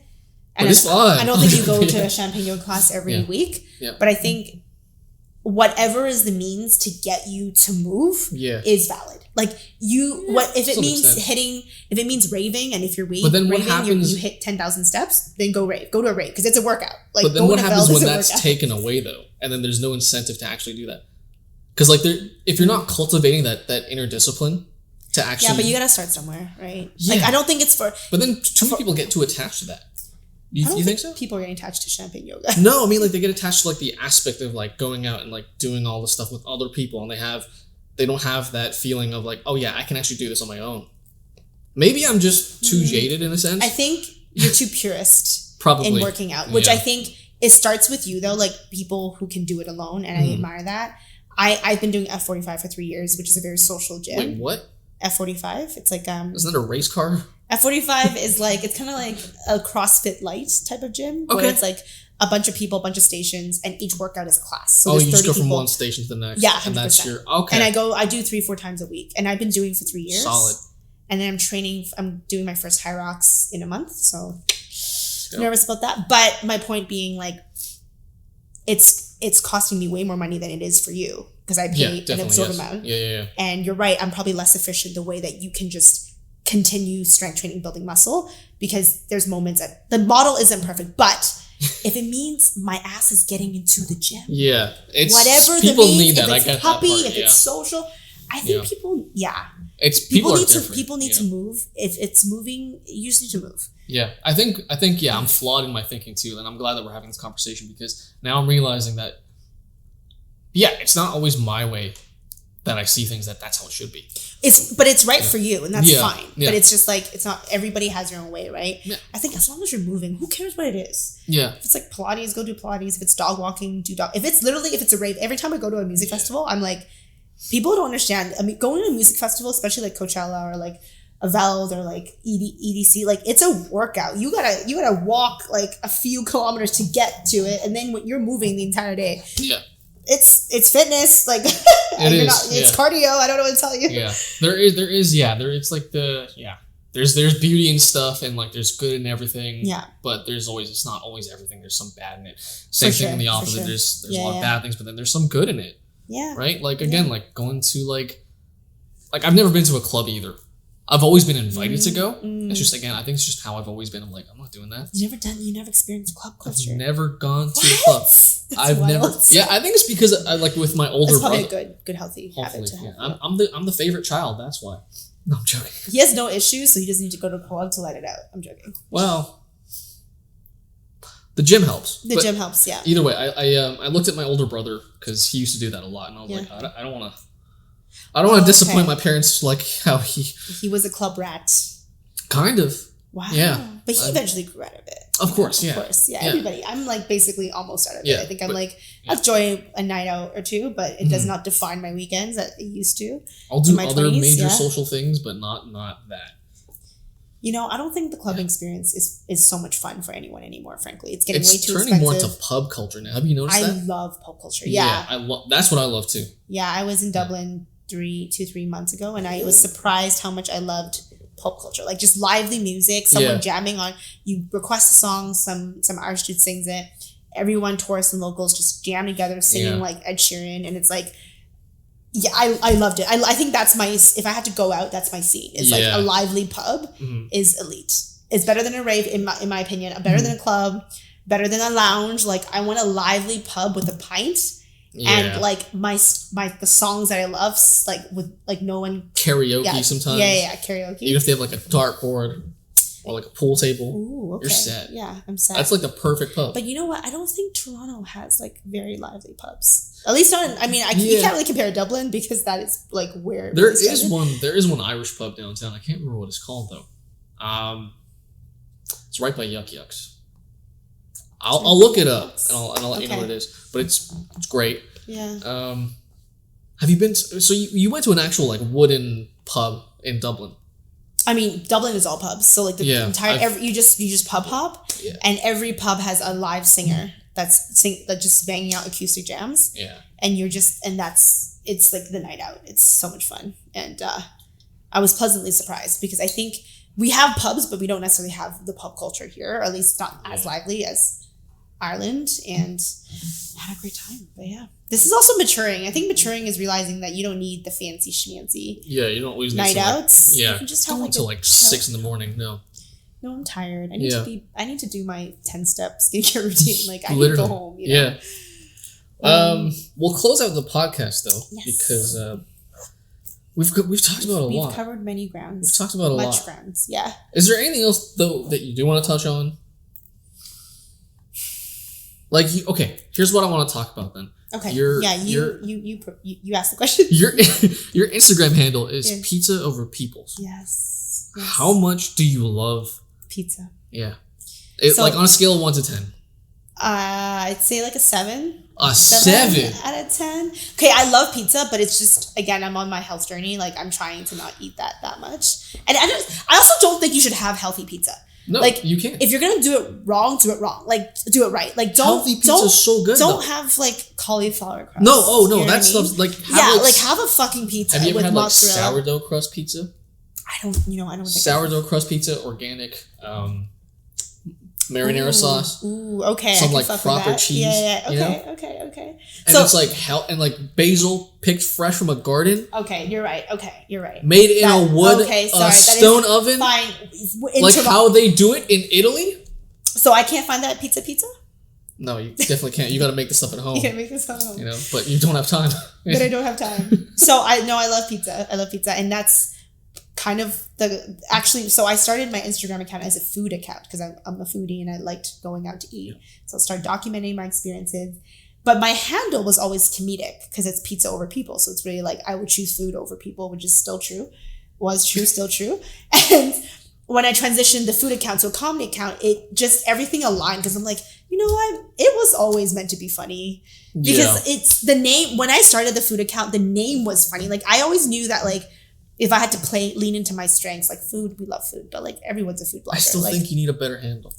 And but it's fun. I don't think you go to a champagne yoga class every week. Yeah. But I think whatever is the means to get you to move is valid. Like if it means raving, and if you're raving, you hit 10,000 steps, then go rave. Go to a rave because it's a workout. Like, but then what happens when that's taken away though, and then there's no incentive to actually do that? Because like if you're not cultivating that inner discipline to actually but you gotta start somewhere, right? Like I don't think it's for. But then too many people get too attached to that. You think so? People are getting attached to champagne yoga. No, I mean like they get attached to like the aspect of like going out and like doing all the stuff with other people, and they don't have that feeling of like, oh yeah, I can actually do this on my own. Maybe I'm just too jaded in a sense. I think you're too purist probably in working out, which I think it starts with you though, like people who can do it alone, and I admire that. I've been doing F45 for 3 years, which is a very social gym. Wait, what? F45. It's like Isn't that a race car? F45 is like it's kind of like a CrossFit light type of gym where it's like a bunch of people, a bunch of stations, and each workout is a class. So you just go from one station to the next. Yeah, 100%. And that's your And I do 3-4 times a week, and I've been doing for 3 years. Solid. And then I'm doing my first High Rocks in a month, so nervous about that. But my point being, like, it's costing me way more money than it is for you because I pay an absurd amount. Yeah. And you're right. I'm probably less efficient the way that you can just continue strength training, building muscle, because there's moments that the model isn't perfect, but if it means my ass is getting into the gym, it's whatever people the means, need that. If it's I get puppy, that part, if it's social, I think people, it's people need to to move. If it's moving, you just need to move. Yeah, I think I'm flawed in my thinking too, and I'm glad that we're having this conversation because now I'm realizing that it's not always my way that I see things that's how it should be. But it's right for you, and that's fine. Yeah. But it's just like it's not everybody has their own way, right? Yeah. I think as long as you're moving, who cares what it is? Yeah. If it's like Pilates, go do Pilates. If it's dog walking, do dog. If it's a rave, every time I go to a music festival, I'm like, people don't understand. I mean, going to a music festival, especially like Coachella or like a Veld or like EDC, like it's a workout. You gotta walk like a few kilometers to get to it, and then when you're moving the entire day. Yeah. It's fitness, like it's cardio. I don't know what to tell you. Yeah, it's like there's beauty and stuff, and like there's good in everything. Yeah, but it's not always everything. There's some bad in it. Same thing in the opposite. Sure. There's a lot of bad things, but then there's some good in it. Yeah. Right. Like again, like going to like I've never been to a club either. I've always been invited to go. It's just, again, I think it's just how I've always been. I'm like, I'm not doing that. You never experienced club culture? I've never gone to a club. I've never. Yeah, I think it's because I like with my older brother. That's probably a good healthy habit to have. Yeah, I'm the favorite child. That's why. No, I'm joking. He has no issues, so he doesn't need to go to a club to let it out. I'm joking. Well, the gym helps. The gym helps, yeah. Either way, I looked at my older brother because he used to do that a lot, and I was like, I don't want to. I don't want to disappoint my parents like how he was a club rat. Kind of. Wow. Yeah. But he eventually grew out of it. Of course, yeah. Of course, yeah. Everybody. I'm like basically almost out of it. I think I'm like, I'll enjoy a night out or two, but it does not define my weekends that it used to. I'll do other major social things, but not that. You know, I don't think the clubbing experience is so much fun for anyone anymore, frankly. It's getting way too expensive. It's turning more into pub culture now. Have you noticed that? I love pub culture. Yeah. That's what I love too. Yeah, I was in Dublin 3 months ago, and I was surprised how much I loved pop culture, like just lively music, someone jamming on, you request a song, some Irish dude sings it, everyone, tourists and locals, just jam together singing like Ed Sheeran, and it's like, I loved it. I think that's if I had to go out, that's my scene. It's like a lively pub is elite. It's better than a rave in my opinion, better than a club, better than a lounge. Like I want a lively pub with a pint. And like the songs that I love, like with like no one karaoke sometimes. Yeah, karaoke. Even if they have like a dartboard or like a pool table, ooh, okay. You're set. Yeah, I'm set. That's like the perfect pub. But you know what? I don't think Toronto has like very lively pubs. At least not. You can't really compare to Dublin because that is like where there is one Irish pub downtown. I can't remember what it's called though. It's right by Yuck Yucks. I'll look it up and I'll let you know what it is. But it's great. Yeah. Have you been? So you went to an actual like wooden pub in Dublin? I mean, Dublin is all pubs. So like the entire you just pub hop, and every pub has a live singer that's just banging out acoustic jams. Yeah. And it's like the night out. It's so much fun, and I was pleasantly surprised because I think we have pubs, but we don't necessarily have the pub culture here, or at least not as lively as Ireland, and had a great time. But yeah, this is also maturing. I think maturing is realizing that you don't need the fancy schmancy. Yeah, you don't always need night outs. You can just have don't until like 6 a.m. No, I'm tired. I need to do my 10-step skincare routine. Like I need to go home. You know? Yeah. We'll close out the podcast though, because we've talked about a lot. We've covered many grounds. We've talked about a lot. Much grounds. Yeah. Is there anything else though that you do want to touch on? Like, here's what I want to talk about then. Okay. You asked the question. Your Instagram handle is Pizza Over Peoples. Yes. How much do you love pizza? Yeah. Like on a scale of 1 to 10. I'd say like a 7. A 7 out of 10. Okay, I love pizza, but it's just, again, I'm on my health journey. Like I'm trying to not eat that much. And I also don't think you should have healthy pizza. No, like you can't. If you're gonna do it wrong, do it wrong. Like do it right. Like healthy pizza is so good. Don't have like cauliflower crust. No, that stuff's like have a fucking pizza. Have you ever had mozzarella. Like sourdough crust pizza? I don't think sourdough crust pizza, organic, marinara sauce. Ooh, okay. Some like proper cheese. Yeah. Okay. And it's like and like basil picked fresh from a garden. Okay, you're right. Made in a wood stone oven. Fine. Like how they do it in Italy. So I can't find that pizza? No, you definitely can't. You got to make this stuff at home. You got to make this at home. You know, but you don't have time. But I don't have time. So I love pizza, and that's kind of so I started my Instagram account as a food account because I'm a foodie and I liked going out to eat. So I started documenting my experiences. But my handle was always comedic because it's Pizza Over People. So it's really like I would choose food over people, which is still true. Still true. And when I transitioned the food account to a comedy account, it just everything aligned because I'm like, you know what? It was always meant to be funny. Because it's the name. When I started the food account, the name was funny. Like I always knew that like if I had to lean into my strengths, like food, we love food, but like everyone's a food blogger. I still like, think you need a better handle.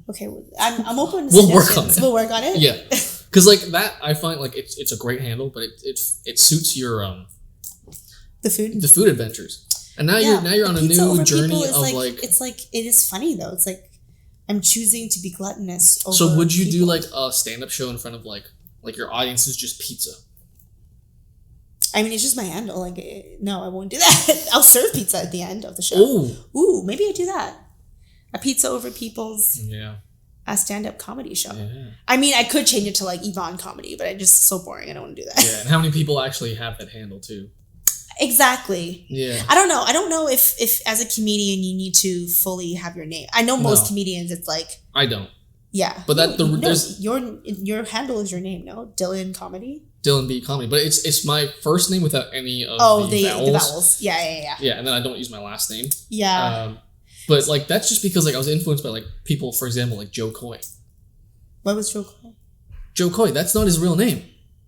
Okay, I'm open to We'll work on it. We'll work on it. Yeah, because like that, I find like it's a great handle, but it suits your the food adventures. And now you're on a new journey of like it's like it is funny though. It's like I'm choosing to be gluttonous over So would you people. do like a stand-up show in front of like your audience is just pizza? I mean, it's just my handle. Like, no, I won't do that. I'll serve pizza at the end of the show. Ooh, maybe I do that. A pizza over people's. Yeah. A stand-up comedy show. Yeah. I mean, I could change it to like Yvonne comedy, but it's just so boring. I don't want to do that. Yeah, and how many people actually have that handle too? Exactly. Yeah. I don't know. I don't know if as a comedian you need to fully have your name. I know most comedians. It's like I don't. Yeah. But there's your handle is your name, no? Dylan Comedy. Dylan B Comedy, but it's my first name without any of the vowels. Yeah. Yeah, and then I don't use my last name. Yeah. But like that's just because like I was influenced by like people, for example, like Joe Coy. What was Joe Coy? Joe Coy. That's not his real name.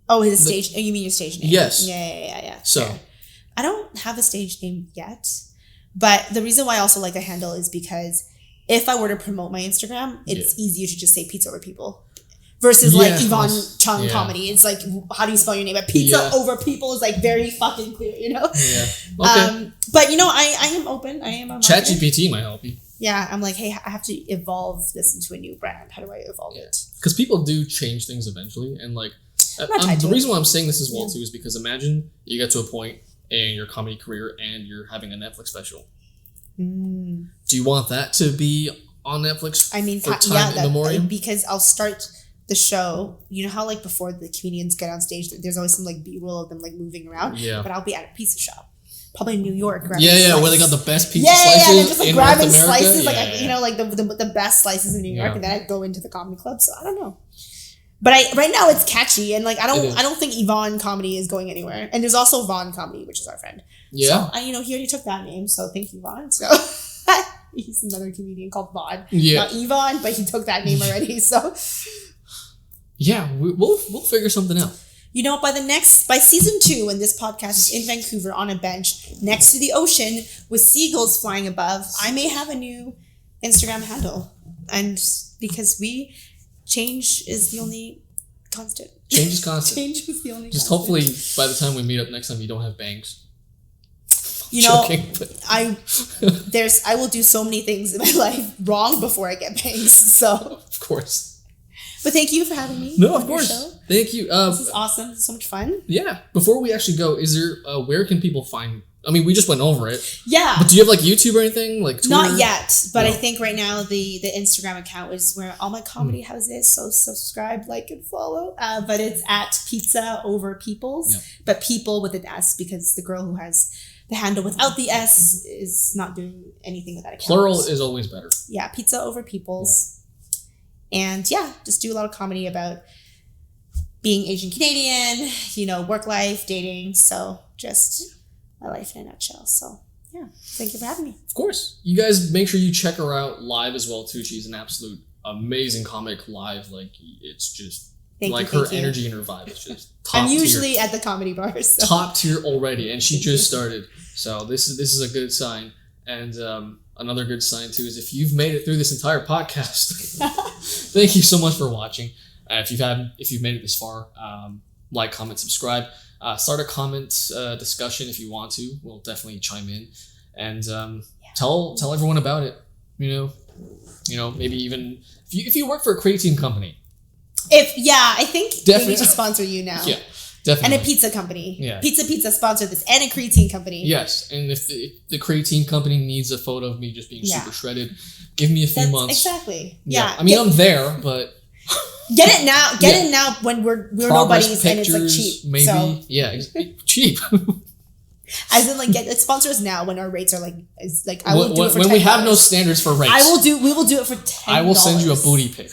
Oh, his stage. Oh, you mean your stage name? Yes. Yeah. So, sure. I don't have a stage name yet, but the reason why I also like the handle is because if I were to promote my Instagram, it's easier to just say pizza over people versus like Yvonne Chung comedy. It's like, how do you spell your name? But pizza over people is like very fucking clear, you know? Yeah. Okay. But you know, I am open. I am a marketer. ChatGPT might help you. Yeah, I'm like, hey, I have to evolve this into a new brand. How do I evolve it? Because people do change things eventually, and like the reason why I'm saying this as well too is because imagine you get to a point in your comedy career and you're having a Netflix special. Do you want that to be on Netflix? I mean, for time immemorial? Because I'll start the show. You know how like before the comedians get on stage, there's always some like B-roll of them like moving around. Yeah. But I'll be at a pizza shop, probably in New York. Where they got the best pizza slices. Yeah, just like in grabbing North America. slices, like the best slices in New York, and then I go into the comedy club. So I don't know. But right now it's catchy, and like I don't think Yvonne Comedy is going anywhere. And there's also Vaughn Comedy, which is our friend. Yeah. So he already took that name, so thank you, Vaughn. So he's another comedian called Vaughn. Yeah. Not Yvonne, but he took that name already. So yeah, we'll figure something out. You know, by season 2, when this podcast is in Vancouver on a bench next to the ocean with seagulls flying above, I may have a new Instagram handle, and because change is the only constant. Change is constant. Change is the only Just constant. hopefully by the time we meet up next time, you don't have bangs. You know, Joking, I will do so many things in my life wrong before I get bangs. So of course. But thank you for having me. No, of course. Thank you. This is awesome. This is so much fun. Yeah. Before we actually go, is there where can people find? I mean, we just went over it. Yeah. But do you have like YouTube or anything? Like Twitter? Not yet, but I think right now the Instagram account is where all my comedy houses. So subscribe, like, and follow. But it's at Pizza Over Peoples, but people with an S, because the girl who has the handle without the S is not doing anything with that account. Plural is always better. Yeah, Pizza Over Peoples. And just do a lot of comedy about being Asian Canadian, work life, dating. So just my life in a nutshell. So thank you for having me. Of course. You guys make sure you check her out live as well too. She's an absolute amazing comic live. Like it's just her energy and her vibe is just top I'm tier. usually at the comedy bars. So. Top tier already, and she just started. So this is a good sign. And another good sign too is if you've made it through this entire podcast, thank you so much for watching. If you've made it this far, like, comment, subscribe. Start a comment discussion if you want to. We'll definitely chime in, and tell everyone about it. Maybe even if you work for a creatine company. I think definitely. They need to sponsor you now. Yeah, definitely. And a pizza company. Yeah. Pizza sponsor this, and a creatine company. Yes, and if the creatine company needs a photo of me just being super shredded, give me a few months. Exactly. Yeah. I mean, I'm there, but. Get it now. Get it now when we're nobodies and it's like cheap. Maybe. So. Yeah, cheap. As in, like, sponsor us now when our rates are like I will do it for $10. When we have no standards for rates. We will do it for $10. I will send you a booty pic.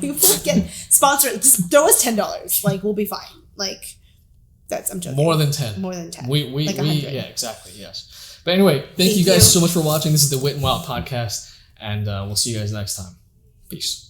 You will get sponsored. Just throw us $10. Like, we'll be fine. Like, I'm joking. More than 10. More than 10. We yeah, exactly. Yes. But anyway, thank you guys so much for watching. This is the Wit and Wild podcast, and we'll see you guys next time. Peace.